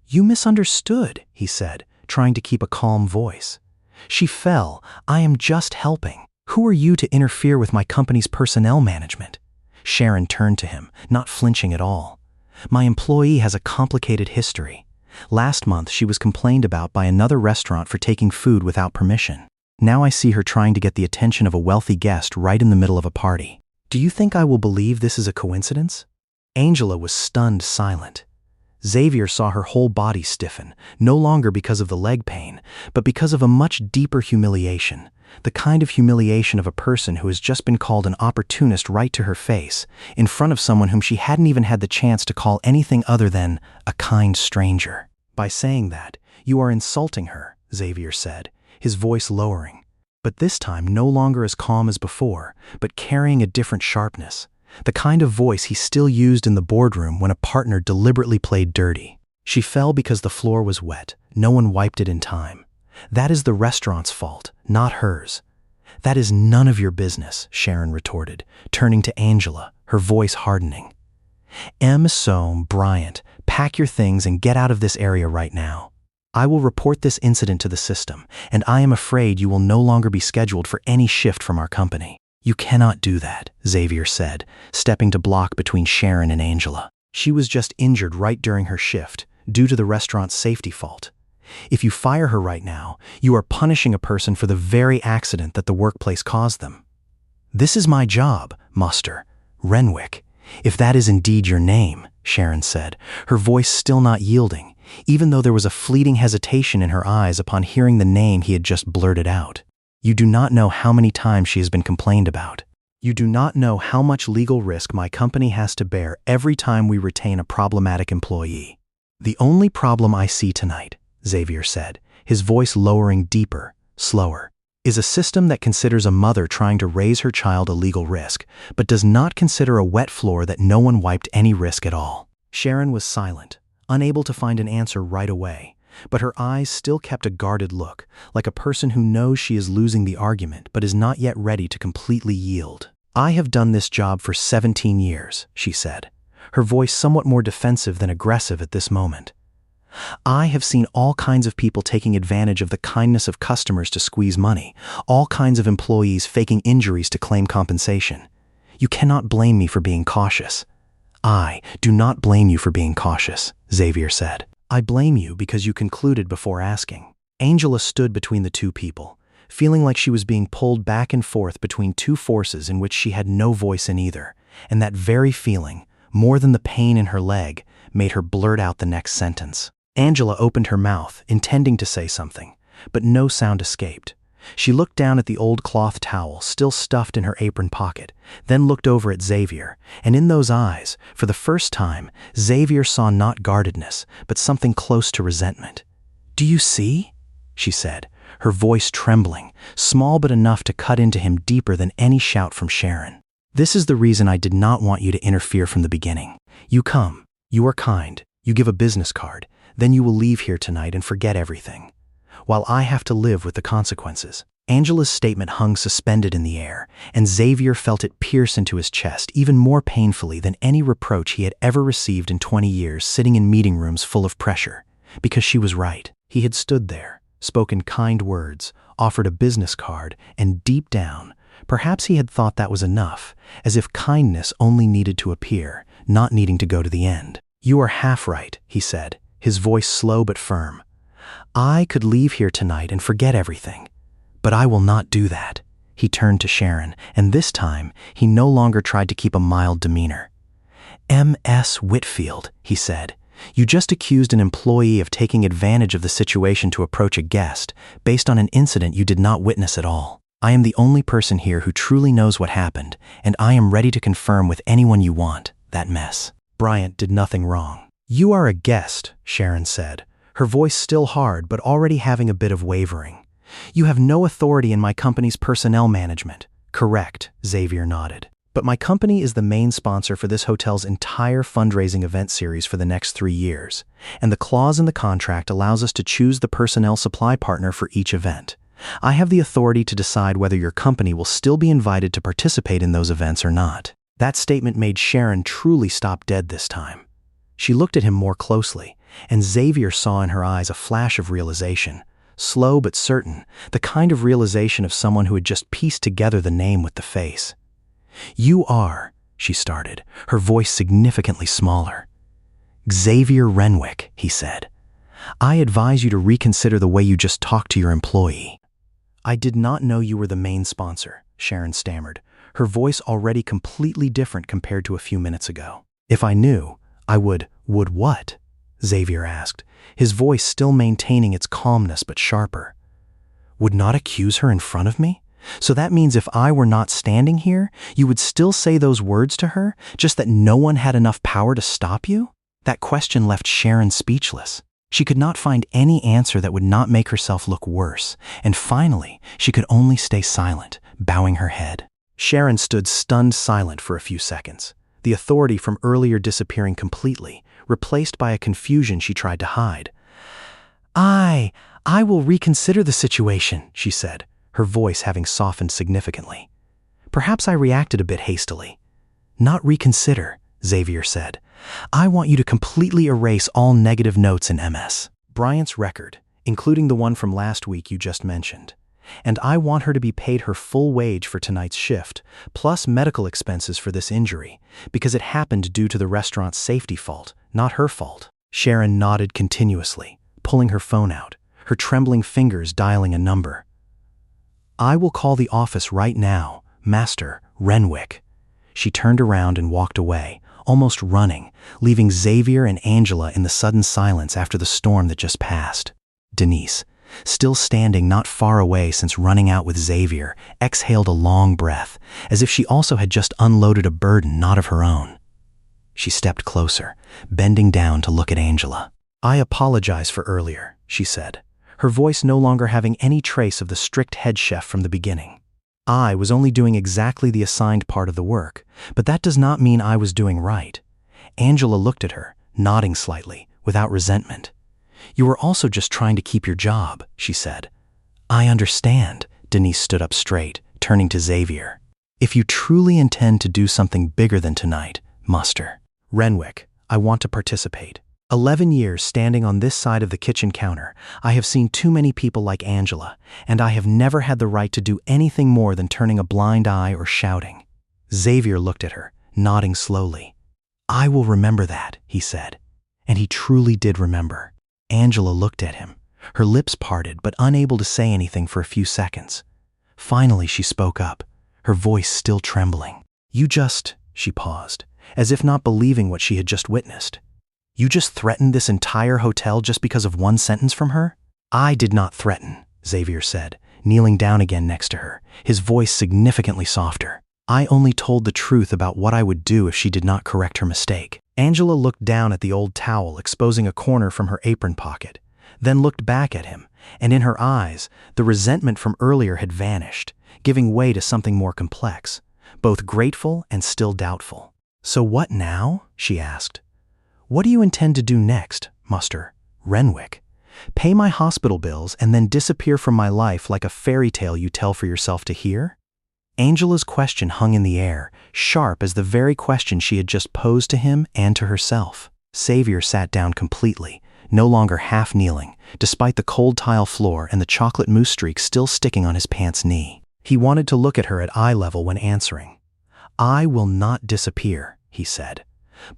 "You misunderstood," he said, trying to keep a calm voice. She fell. "I am just helping. Who are you to interfere with my company's personnel management?" Sharon turned to him, not flinching at all. "My employee has a complicated history. Last month she was complained about by another restaurant for taking food without permission. Now I see her trying to get the attention of a wealthy guest right in the middle of a party. Do you think I will believe this is a coincidence?" Angela was stunned silent. Xavier saw her whole body stiffen, no longer because of the leg pain, but because of a much deeper humiliation, the kind of humiliation of a person who has just been called an opportunist right to her face, in front of someone whom she hadn't even had the chance to call anything other than a kind stranger. "By saying that, you are insulting her," Xavier said, his voice lowering, but this time no longer as calm as before, but carrying a different sharpness. The kind of voice he still used in the boardroom when a partner deliberately played dirty. She fell because the floor was wet. No one wiped it in time. That is the restaurant's fault, not hers. That is none of your business, Sharon retorted, turning to Angela, her voice hardening. Bryant, pack your things and get out of this area right now. I will report this incident to the system, and I am afraid you will no longer be scheduled for any shift from our company. You cannot do that, Xavier said, stepping to block between Sharon and Angela. She was just injured right during her shift, due to the restaurant's safety fault. If you fire her right now, you are punishing a person for the very accident that the workplace caused them. This is my job, Muster. Renwick. If that is indeed your name, Sharon said, her voice still not yielding, even though there was a fleeting hesitation in her eyes upon hearing the name he had just blurted out. You do not know how many times she has been complained about. You do not know how much legal risk my company has to bear every time we retain a problematic employee. The only problem I see tonight, Xavier said, his voice lowering deeper, slower, is a system that considers a mother trying to raise her child a legal risk, but does not consider a wet floor that no one wiped any risk at all. Sharon was silent, unable to find an answer right away, but her eyes still kept a guarded look, like a person who knows she is losing the argument but is not yet ready to completely yield. I have done this job for 17 years, she said, her voice somewhat more defensive than aggressive at this moment. I have seen all kinds of people taking advantage of the kindness of customers to squeeze money, all kinds of employees faking injuries to claim compensation. You cannot blame me for being cautious. I do not blame you for being cautious, Xavier said. I blame you because you concluded before asking. Angela stood between the two people, feeling like she was being pulled back and forth between two forces in which she had no voice in either, and that very feeling, more than the pain in her leg, made her blurt out the next sentence. Angela opened her mouth, intending to say something, but no sound escaped. She looked down at the old cloth towel still stuffed in her apron pocket, then looked over at Xavier, and in those eyes, for the first time, Xavier saw not guardedness, but something close to resentment. "Do you see?" she said, her voice trembling, small but enough to cut into him deeper than any shout from Sharon. "This is the reason I did not want you to interfere from the beginning. You come, you are kind, you give a business card, then you will leave here tonight and forget everything, while I have to live with the consequences." Angela's statement hung suspended in the air, and Xavier felt it pierce into his chest even more painfully than any reproach he had ever received in 20 years sitting in meeting rooms full of pressure. Because she was right. He had stood there, spoken kind words, offered a business card, and deep down, perhaps he had thought that was enough, as if kindness only needed to appear, not needing to go to the end. "You are half right," he said, his voice slow but firm. "I could leave here tonight and forget everything, but I will not do that." He turned to Sharon, and this time, he no longer tried to keep a mild demeanor. "Ms. Whitfield," he said, "you just accused an employee of taking advantage of the situation to approach a guest, based on an incident you did not witness at all. I am the only person here who truly knows what happened, and I am ready to confirm with anyone you want that Ms. Bryant did nothing wrong." "You are a guest," Sharon said, her voice still hard but already having a bit of wavering. "You have no authority in my company's personnel management." "Correct," Xavier nodded. "But my company is the main sponsor for this hotel's entire fundraising event series for the next 3 years, and the clause in the contract allows us to choose the personnel supply partner for each event. I have the authority to decide whether your company will still be invited to participate in those events or not." That statement made Sharon truly stop dead this time. She looked at him more closely, and Xavier saw in her eyes a flash of realization, slow but certain, the kind of realization of someone who had just pieced together the name with the face. "You are," she started, her voice significantly smaller. "Xavier Renwick," he said. "I advise you to reconsider the way you just talked to your employee." "I did not know you were the main sponsor," Sharon stammered, her voice already completely different compared to a few minutes ago. "If I knew, I would what?" Xavier asked, his voice still maintaining its calmness but sharper. "Would not accuse her in front of me? So that means if I were not standing here, you would still say those words to her, just that no one had enough power to stop you?" That question left Sharon speechless. She could not find any answer that would not make herself look worse, and finally, she could only stay silent, bowing her head. Sharon stood stunned silent for a few seconds, the authority from earlier disappearing completely, replaced by a confusion she tried to hide. I will reconsider the situation, she said, her voice having softened significantly. Perhaps I reacted a bit hastily. Not reconsider, Xavier said. I want you to completely erase all negative notes in MS. Bryant's record, including the one from last week you just mentioned. And I want her to be paid her full wage for tonight's shift, plus medical expenses for this injury, because it happened due to the restaurant's safety fault, not her fault. Sharon nodded continuously, pulling her phone out, her trembling fingers dialing a number. I will call the office right now, Master Renwick. She turned around and walked away, almost running, leaving Xavier and Angela in the sudden silence after the storm that just passed. Denise, still standing not far away since running out with Xavier, exhaled a long breath, as if she also had just unloaded a burden not of her own. She stepped closer, bending down to look at Angela. I apologize for earlier, she said, her voice no longer having any trace of the strict head chef from the beginning. I was only doing exactly the assigned part of the work, but that does not mean I was doing right. Angela looked at her, nodding slightly, without resentment. You were also just trying to keep your job, she said. I understand, Denise stood up straight, turning to Xavier. If you truly intend to do something bigger than tonight, Muster Renwick, I want to participate. 11 years standing on this side of the kitchen counter, I have seen too many people like Angela, and I have never had the right to do anything more than turning a blind eye or shouting. Xavier looked at her, nodding slowly. I will remember that, he said. And he truly did remember. Angela looked at him, her lips parted but unable to say anything for a few seconds. Finally she spoke up, her voice still trembling. She paused, as if not believing what she had just witnessed. You just threatened this entire hotel just because of one sentence from her? I did not threaten, Xavier said, kneeling down again next to her, his voice significantly softer. I only told the truth about what I would do if she did not correct her mistake. Angela looked down at the old towel exposing a corner from her apron pocket, then looked back at him, and in her eyes, the resentment from earlier had vanished, giving way to something more complex, both grateful and still doubtful. So what now? She asked. What do you intend to do next, Muster Renwick? Pay my hospital bills and then disappear from my life like a fairy tale you tell for yourself to hear? Angela's question hung in the air, sharp as the very question she had just posed to him and to herself. Xavier sat down completely, no longer half kneeling, despite the cold tile floor and the chocolate mousse streak still sticking on his pants knee. He wanted to look at her at eye level when answering. I will not disappear, he said.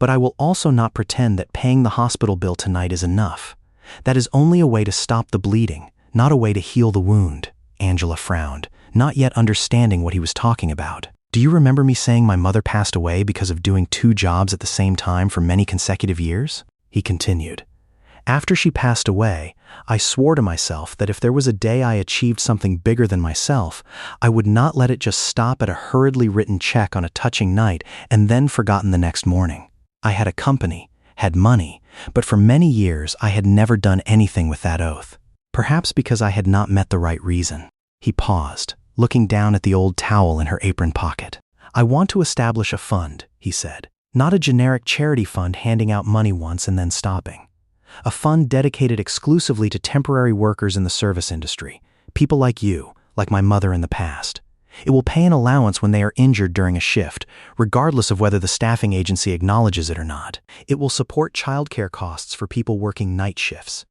But I will also not pretend that paying the hospital bill tonight is enough. That is only a way to stop the bleeding, not a way to heal the wound. Angela frowned, not yet understanding what he was talking about. Do you remember me saying my mother passed away because of doing 2 jobs at the same time for many consecutive years? He continued. After she passed away, I swore to myself that if there was a day I achieved something bigger than myself, I would not let it just stop at a hurriedly written check on a touching night and then forgotten the next morning. I had a company, had money, but for many years I had never done anything with that oath. Perhaps because I had not met the right reason. He paused, looking down at the old towel in her apron pocket. I want to establish a fund, he said. Not a generic charity fund handing out money once and then stopping. A fund dedicated exclusively to temporary workers in the service industry, people like you, like my mother in the past. It will pay an allowance when they are injured during a shift, regardless of whether the staffing agency acknowledges it or not. It will support childcare costs for people working night shifts.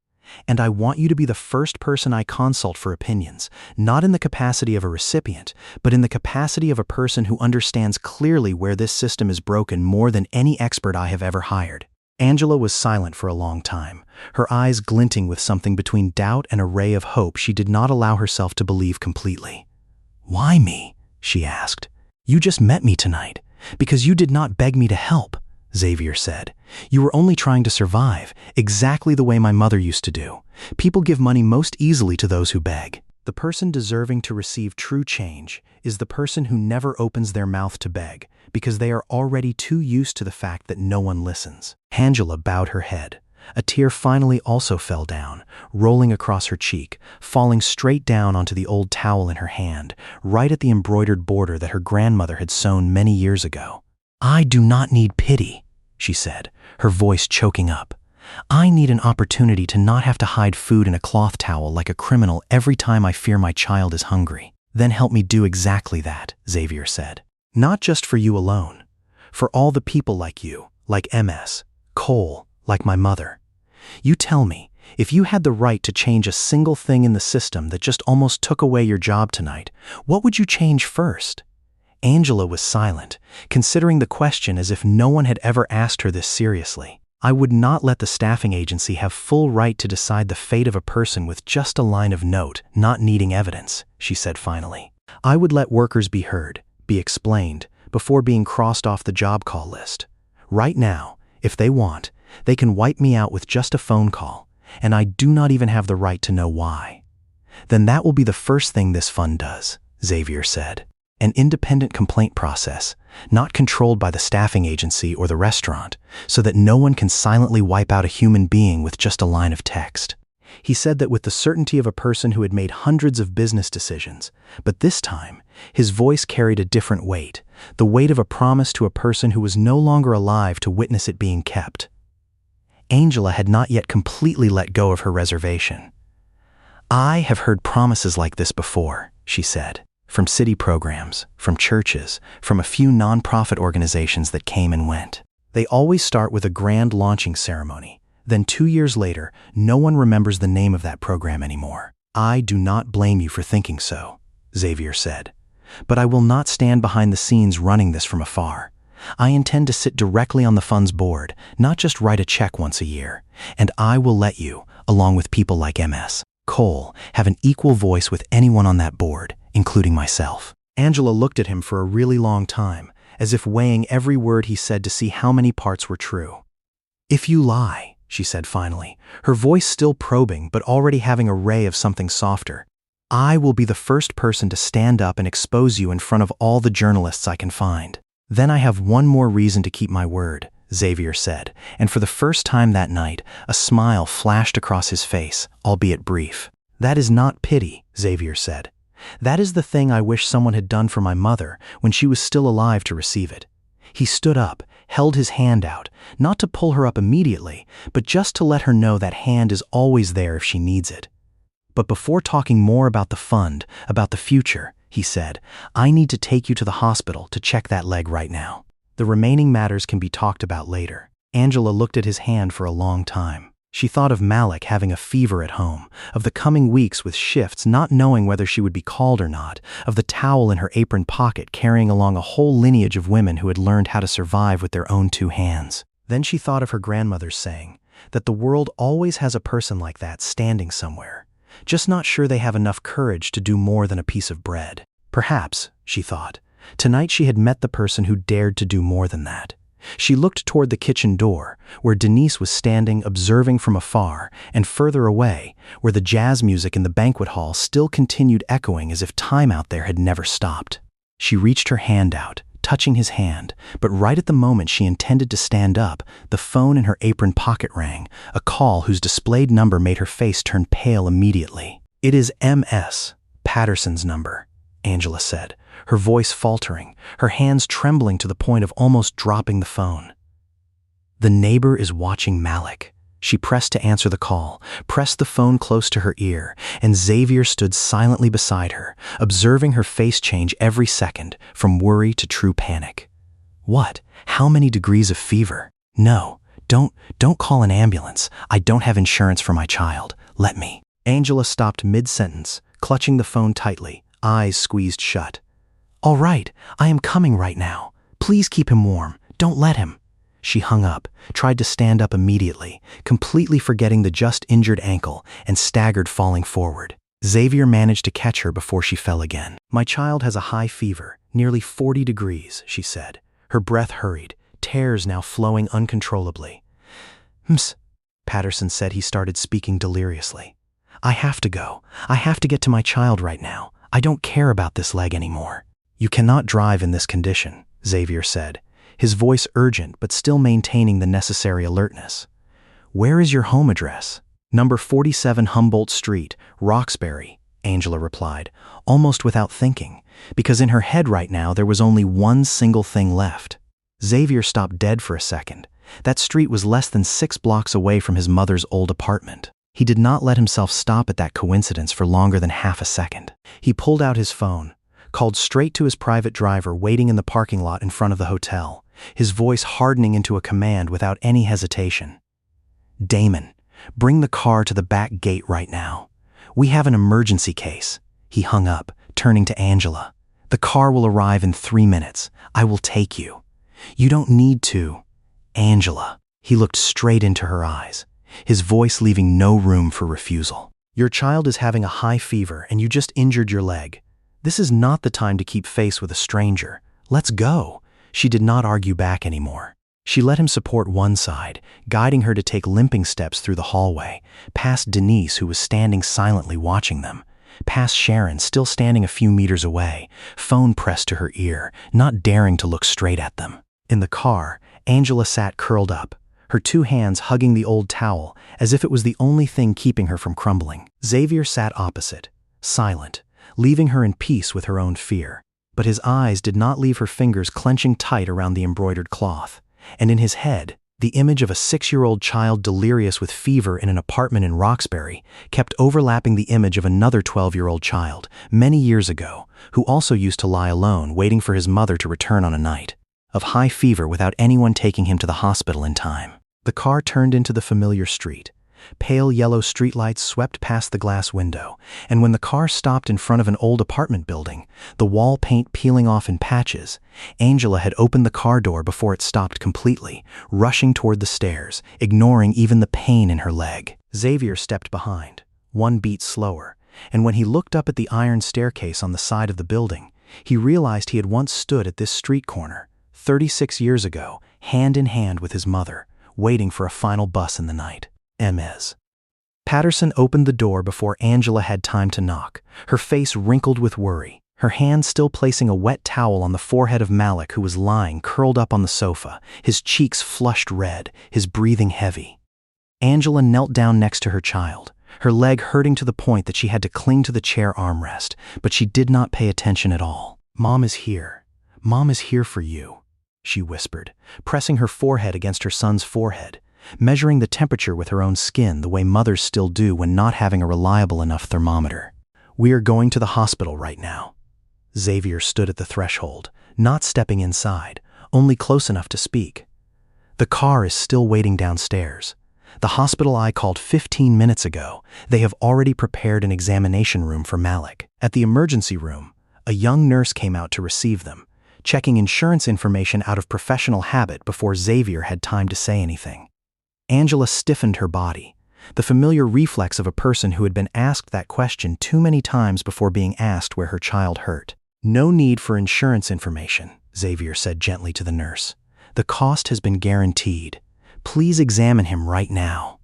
And I want you to be the first person I consult for opinions, not in the capacity of a recipient, but in the capacity of a person who understands clearly where this system is broken more than any expert I have ever hired. Angela was silent for a long time, her eyes glinting with something between doubt and a ray of hope she did not allow herself to believe completely. Why me? She asked. You just met me tonight, because you did not beg me to help, Xavier said. You were only trying to survive, exactly the way my mother used to do. People give money most easily to those who beg. The person deserving to receive true change is the person who never opens their mouth to beg, because they are already too used to the fact that no one listens. Angela bowed her head. A tear finally also fell down, rolling across her cheek, falling straight down onto the old towel in her hand, right at the embroidered border that her grandmother had sewn many years ago. I do not need pity, she said, her voice choking up. I need an opportunity to not have to hide food in a cloth towel like a criminal every time I fear my child is hungry. Then help me do exactly that, Xavier said. Not just for you alone. For all the people like you, like MS, Cole, like my mother. You tell me, if you had the right to change a single thing in the system that just almost took away your job tonight, what would you change first? Angela was silent, considering the question as if no one had ever asked her this seriously. I would not let the staffing agency have full right to decide the fate of a person with just a line of note, not needing evidence, she said finally. I would let workers be heard, be explained, before being crossed off the job call list. Right now, if they want, they can wipe me out with just a phone call, and I do not even have the right to know why. Then that will be the first thing this fund does, Xavier said. An independent complaint process, not controlled by the staffing agency or the restaurant, so that no one can silently wipe out a human being with just a line of text. He said that with the certainty of a person who had made hundreds of business decisions, but this time, his voice carried a different weight, the weight of a promise to a person who was no longer alive to witness it being kept. Angela had not yet completely let go of her reservation. I have heard promises like this before, she said. From city programs, from churches, from a few nonprofit organizations that came and went. They always start with a grand launching ceremony. Then 2 years later, no one remembers the name of that program anymore. I do not blame you for thinking so, Xavier said. But I will not stand behind the scenes running this from afar. I intend to sit directly on the fund's board, not just write a check once a year. And I will let you, along with people like MS, Cole, have an equal voice with anyone on that board, including myself. Angela looked at him for a really long time, as if weighing every word he said to see how many parts were true. If you lie, she said finally, her voice still probing but already having a ray of something softer, I will be the first person to stand up and expose you in front of all the journalists I can find. Then I have one more reason to keep my word, Xavier said, and for the first time that night, a smile flashed across his face, albeit brief. That is not pity, Xavier said. That is the thing I wish someone had done for my mother when she was still alive to receive it. He stood up, held his hand out, not to pull her up immediately, but just to let her know that hand is always there if she needs it. But before talking more about the fund, about the future, he said, I need to take you to the hospital to check that leg right now. The remaining matters can be talked about later. Angela looked at his hand for a long time. She thought of Malik having a fever at home, of the coming weeks with shifts not knowing whether she would be called or not, of the towel in her apron pocket carrying along a whole lineage of women who had learned how to survive with their own 2 hands. Then she thought of her grandmother's saying, that the world always has a person like that standing somewhere, just not sure they have enough courage to do more than a piece of bread. Perhaps, she thought, tonight she had met the person who dared to do more than that. She looked toward the kitchen door, where Denise was standing observing from afar, and further away, where the jazz music in the banquet hall still continued echoing as if time out there had never stopped. She reached her hand out, touching his hand, but right at the moment she intended to stand up, the phone in her apron pocket rang, a call whose displayed number made her face turn pale immediately. It is MS, Patterson's number, Angela said, her voice faltering, her hands trembling to the point of almost dropping the phone. The neighbor is watching Malik. She pressed to answer the call, pressed the phone close to her ear, and Xavier stood silently beside her, observing her face change every second, from worry to true panic. What? How many degrees of fever? No, don't call an ambulance. I don't have insurance for my child. Let me. Angela stopped mid-sentence, clutching the phone tightly, eyes squeezed shut. All right, I am coming right now. Please keep him warm. Don't let him. She hung up, tried to stand up immediately, completely forgetting the just injured ankle, and staggered, falling forward. Xavier managed to catch her before she fell again. My child has a high fever, nearly 40 degrees, she said. Her breath hurried, tears now flowing uncontrollably. Ms. Patterson said. He started speaking deliriously. I have to go. I have to get to my child right now. I don't care about this leg anymore. You cannot drive in this condition, Xavier said, his voice urgent but still maintaining the necessary alertness. Where is your home address? Number 47 Humboldt Street, Roxbury, Angela replied, almost without thinking, because in her head right now there was only one single thing left. Xavier stopped dead for a second, That street was less than 6 blocks away from his mother's old apartment. He did not let himself stop at that coincidence for longer than half a second. He pulled out his phone, called straight to his private driver waiting in the parking lot in front of the hotel, his voice hardening into a command without any hesitation. "Damon, bring the car to the back gate right now. We have an emergency case." He hung up, turning to Angela. "The car will arrive in 3 minutes. I will take you. You don't need to." "Angela." He looked straight into her eyes, his voice leaving no room for refusal. "Your child is having a high fever and you just injured your leg. This is not the time to keep face with a stranger. Let's go." She did not argue back anymore. She let him support one side, guiding her to take limping steps through the hallway, past Denise, who was standing silently watching them, past Sharon, still standing a few meters away, phone pressed to her ear, not daring to look straight at them. In the car, Angela sat curled up, her 2 hands hugging the old towel, as if it was the only thing keeping her from crumbling. Xavier sat opposite, silent, leaving her in peace with her own fear. But his eyes did not leave her fingers clenching tight around the embroidered cloth. And in his head, the image of a 6-year-old child delirious with fever in an apartment in Roxbury kept overlapping the image of another 12-year-old child, many years ago, who also used to lie alone waiting for his mother to return on a night of high fever without anyone taking him to the hospital in time. The car turned into the familiar street. Pale yellow streetlights swept past the glass window, and when the car stopped in front of an old apartment building, the wall paint peeling off in patches, Angela had opened the car door before it stopped completely, rushing toward the stairs, ignoring even the pain in her leg. Xavier stepped behind, 1 beat slower, and when he looked up at the iron staircase on the side of the building, he realized he had once stood at this street corner, 36 years ago, hand in hand with his mother, waiting for a final bus in the night. Ms. Patterson opened the door before Angela had time to knock, her face wrinkled with worry, her hand still placing a wet towel on the forehead of Malik, who was lying curled up on the sofa, his cheeks flushed red, his breathing heavy. Angela knelt down next to her child, her leg hurting to the point that she had to cling to the chair armrest, but she did not pay attention at all. "Mom is here. Mom is here for you," she whispered, pressing her forehead against her son's forehead, measuring the temperature with her own skin the way mothers still do when not having a reliable enough thermometer. "We are going to the hospital right now." Xavier stood at the threshold, not stepping inside, only close enough to speak. "The car is still waiting downstairs. The hospital I called 15 minutes ago, they have already prepared an examination room for Malik. At the emergency room, a young nurse came out to receive them, checking insurance information out of professional habit before Xavier had time to say anything. Angela stiffened her body, the familiar reflex of a person who had been asked that question too many times before being asked where her child hurt. "No need for insurance information," Xavier said gently to the nurse. "The cost has been guaranteed. Please examine him right now."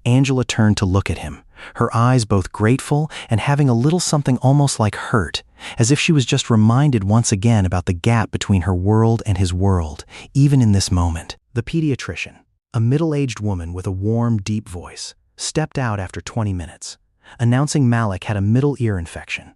Angela turned to look at him, her eyes both grateful and having a little something almost like hurt, as if she was just reminded once again about the gap between her world and his world, even in this moment. The pediatrician, a middle-aged woman with a warm, deep voice, stepped out after 20 minutes, announcing Malik had a middle ear infection.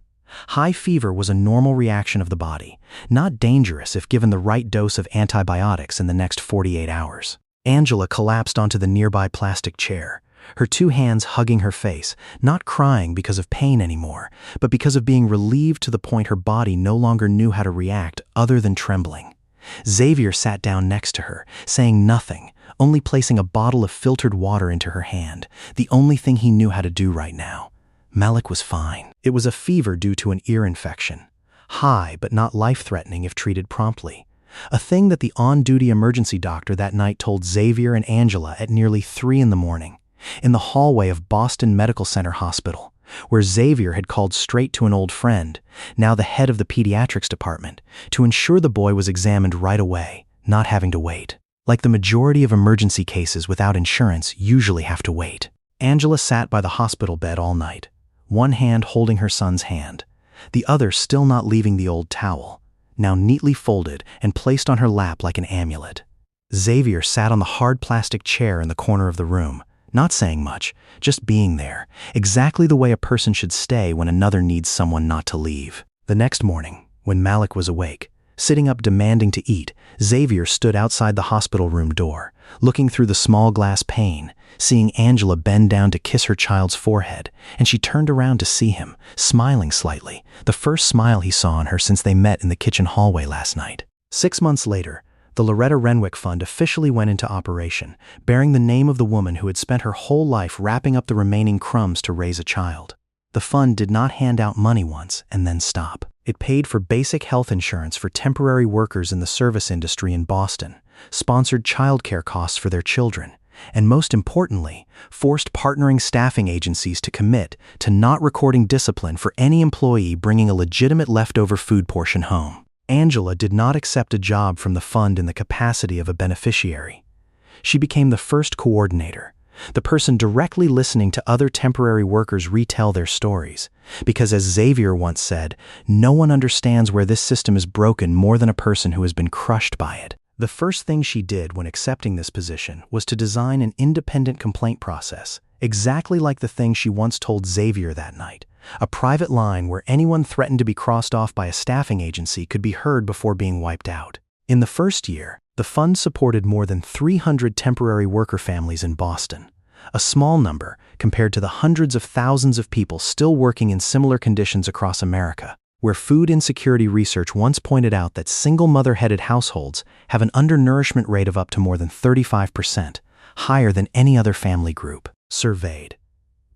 High fever was a normal reaction of the body, not dangerous if given the right dose of antibiotics in the next 48 hours. Angela collapsed onto the nearby plastic chair, her 2 hands hugging her face, not crying because of pain anymore, but because of being relieved to the point her body no longer knew how to react other than trembling. Xavier sat down next to her, saying nothing, only placing a bottle of filtered water into her hand, the only thing he knew how to do right now. Malik was fine. It was a fever due to an ear infection, high but not life-threatening if treated promptly, a thing that the on-duty emergency doctor that night told Xavier and Angela at nearly 3 in the morning, in the hallway of Boston Medical Center Hospital, where Xavier had called straight to an old friend, now the head of the pediatrics department, to ensure the boy was examined right away, not having to wait. Like the majority of emergency cases without insurance usually have to wait. Angela sat by the hospital bed all night, one hand holding her son's hand, the other still not leaving the old towel, now neatly folded and placed on her lap like an amulet. Xavier sat on the hard plastic chair in the corner of the room, not saying much, just being there, exactly the way a person should stay when another needs someone not to leave. The next morning, when Malik was awake, Sitting up demanding to eat, Xavier stood outside the hospital room door, looking through the small glass pane, seeing Angela bend down to kiss her child's forehead, and she turned around to see him, smiling slightly, the first smile he saw on her since they met in the kitchen hallway last night. 6 months later, the Loretta Renwick Fund officially went into operation, bearing the name of the woman who had spent her whole life wrapping up the remaining crumbs to raise a child. The fund did not hand out money once and then stop. It paid for basic health insurance for temporary workers in the service industry in Boston, sponsored childcare costs for their children, and most importantly, forced partnering staffing agencies to commit to not recording discipline for any employee bringing a legitimate leftover food portion home. Angela did not accept a job from the fund in the capacity of a beneficiary. She became the first coordinator, the person directly listening to other temporary workers retell their stories, because as Xavier once said, no one understands where this system is broken more than a person who has been crushed by it. The first thing she did when accepting this position was to design an independent complaint process, exactly like the thing she once told Xavier that night, a private line where anyone threatened to be crossed off by a staffing agency could be heard before being wiped out. In the first year, the fund supported more than 300 temporary worker families in Boston, a small number compared to the hundreds of thousands of people still working in similar conditions across America, where food insecurity research once pointed out that single mother-headed households have an undernourishment rate of up to more than 35%, higher than any other family group surveyed.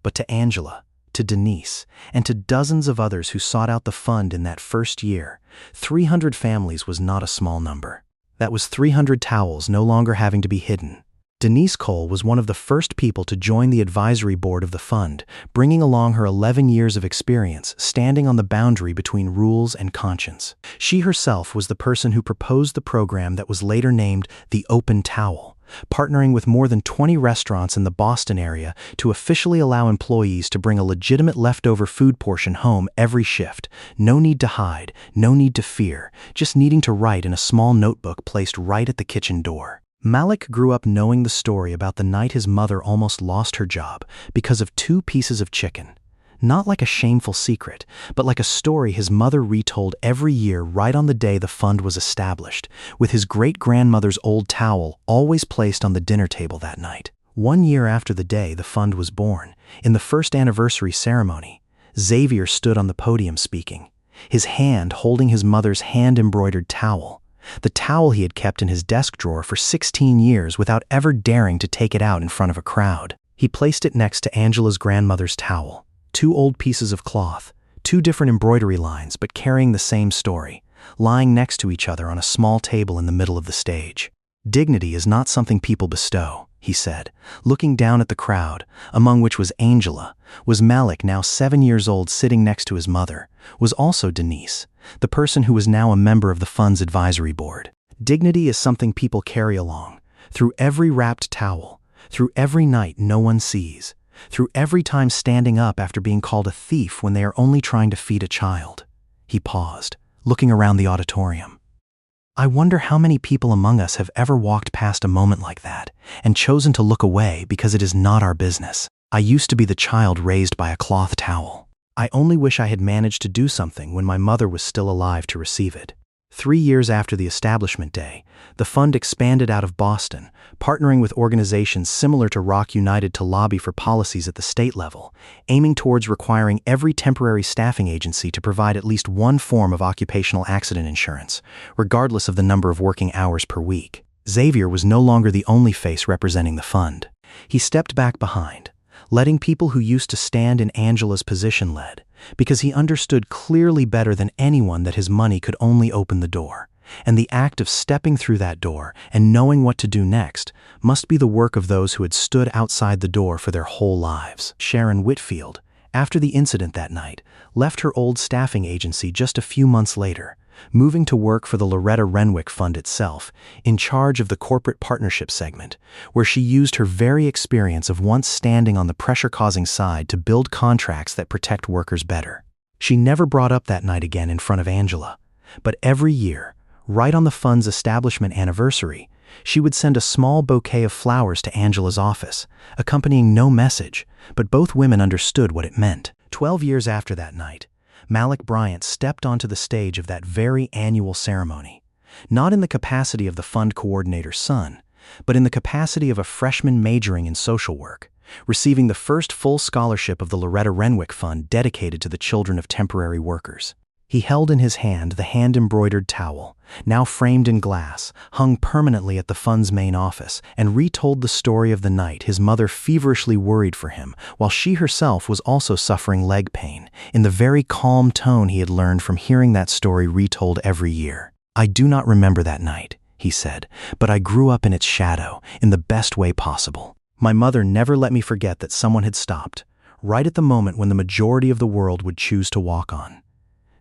But to Angela, to Denise, and to dozens of others who sought out the fund in that first year, 300 families was not a small number. That was 300 towels no longer having to be hidden. Denise Cole was one of the first people to join the advisory board of the fund, bringing along her 11 years of experience standing on the boundary between rules and conscience. She herself was the person who proposed the program that was later named the Open Towel, partnering with more than 20 restaurants in the Boston area to officially allow employees to bring a legitimate leftover food portion home every shift. No need to hide, no need to fear, just needing to write in a small notebook placed right at the kitchen door. Malik grew up knowing the story about the night his mother almost lost her job because of 2 pieces of chicken. Not like a shameful secret, but like a story his mother retold every year right on the day the fund was established, with his great-grandmother's old towel always placed on the dinner table that night. 1 year after the day the fund was born, in the first anniversary ceremony, Xavier stood on the podium speaking, his hand holding his mother's hand-embroidered towel, the towel he had kept in his desk drawer for 16 years without ever daring to take it out in front of a crowd. He placed it next to Angela's grandmother's towel, 2 old pieces of cloth, 2 different embroidery lines but carrying the same story, lying next to each other on a small table in the middle of the stage. "Dignity is not something people bestow," he said, looking down at the crowd, among which was Angela, was Malik, now 7 years old, sitting next to his mother, was also Denise, the person who was now a member of the fund's advisory board. Dignity is something people carry along, through every wrapped towel, through every night no one sees, through every time standing up after being called a thief when they are only trying to feed a child. He paused, looking around the auditorium. I wonder how many people among us have ever walked past a moment like that and chosen to look away because it is not our business. I used to be the child raised by a cloth towel. I only wish I had managed to do something when my mother was still alive to receive it. 3 years after the establishment day, the fund expanded out of Boston, partnering with organizations similar to Rock United to lobby for policies at the state level, aiming towards requiring every temporary staffing agency to provide at least one form of occupational accident insurance, regardless of the number of working hours per week. Xavier was no longer the only face representing the fund. He stepped back behind, letting people who used to stand in Angela's position lead, because he understood clearly better than anyone that his money could only open the door, and the act of stepping through that door and knowing what to do next must be the work of those who had stood outside the door for their whole lives. Sharon Whitfield, after the incident that night, left her old staffing agency just a few months later, moving to work for the Loretta Renwick Fund itself, in charge of the corporate partnership segment, where she used her very experience of once standing on the pressure-causing side to build contracts that protect workers better. She never brought up that night again in front of Angela, but every year, right on the fund's establishment anniversary, she would send a small bouquet of flowers to Angela's office, accompanying no message, but both women understood what it meant. 12 years after that night, Malik Bryant stepped onto the stage of that very annual ceremony, not in the capacity of the fund coordinator's son, but in the capacity of a freshman majoring in social work, receiving the first full scholarship of the Loretta Renwick Fund dedicated to the children of temporary workers. He held in his hand the hand-embroidered towel, now framed in glass, hung permanently at the fund's main office, and retold the story of the night his mother feverishly worried for him, while she herself was also suffering leg pain, in the very calm tone he had learned from hearing that story retold every year. "I do not remember that night," he said, "but I grew up in its shadow, in the best way possible. My mother never let me forget that someone had stopped, right at the moment when the majority of the world would choose to walk on."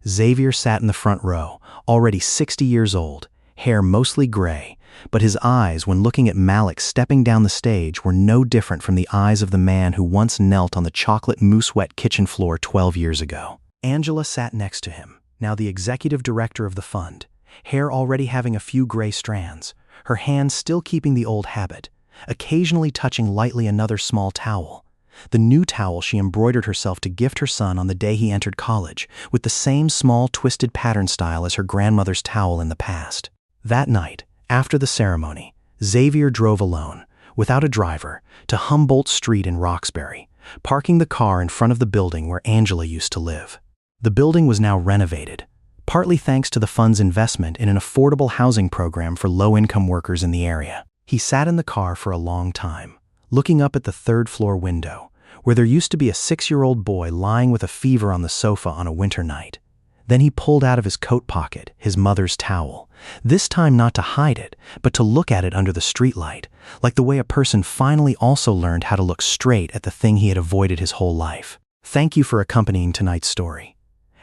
Xavier sat in the front row, already 60 years old, hair mostly gray, but his eyes, when looking at Malik stepping down the stage, were no different from the eyes of the man who once knelt on the chocolate mousse-wet kitchen floor 12 years ago. Angela sat next to him, now the executive director of the fund, hair already having a few gray strands, her hands still keeping the old habit, occasionally touching lightly another small towel. The new towel she embroidered herself to gift her son on the day he entered college, with the same small twisted pattern style as her grandmother's towel in the past. That night, after the ceremony, Xavier drove alone, without a driver, to Humboldt Street in Roxbury, parking the car in front of the building where Angela used to live. The building was now renovated, partly thanks to the fund's investment in an affordable housing program for low-income workers in the area. He sat in the car for a long time, looking up at the third-floor window, where there used to be a 6-year-old boy lying with a fever on the sofa on a winter night. Then he pulled out of his coat pocket his mother's towel, this time not to hide it, but to look at it under the streetlight, like the way a person finally also learned how to look straight at the thing he had avoided his whole life. Thank you for accompanying tonight's story.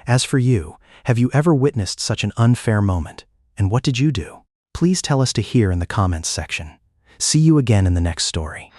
As for you, have you ever witnessed such an unfair moment? And what did you do? Please tell us to hear in the comments section. See you again in the next story.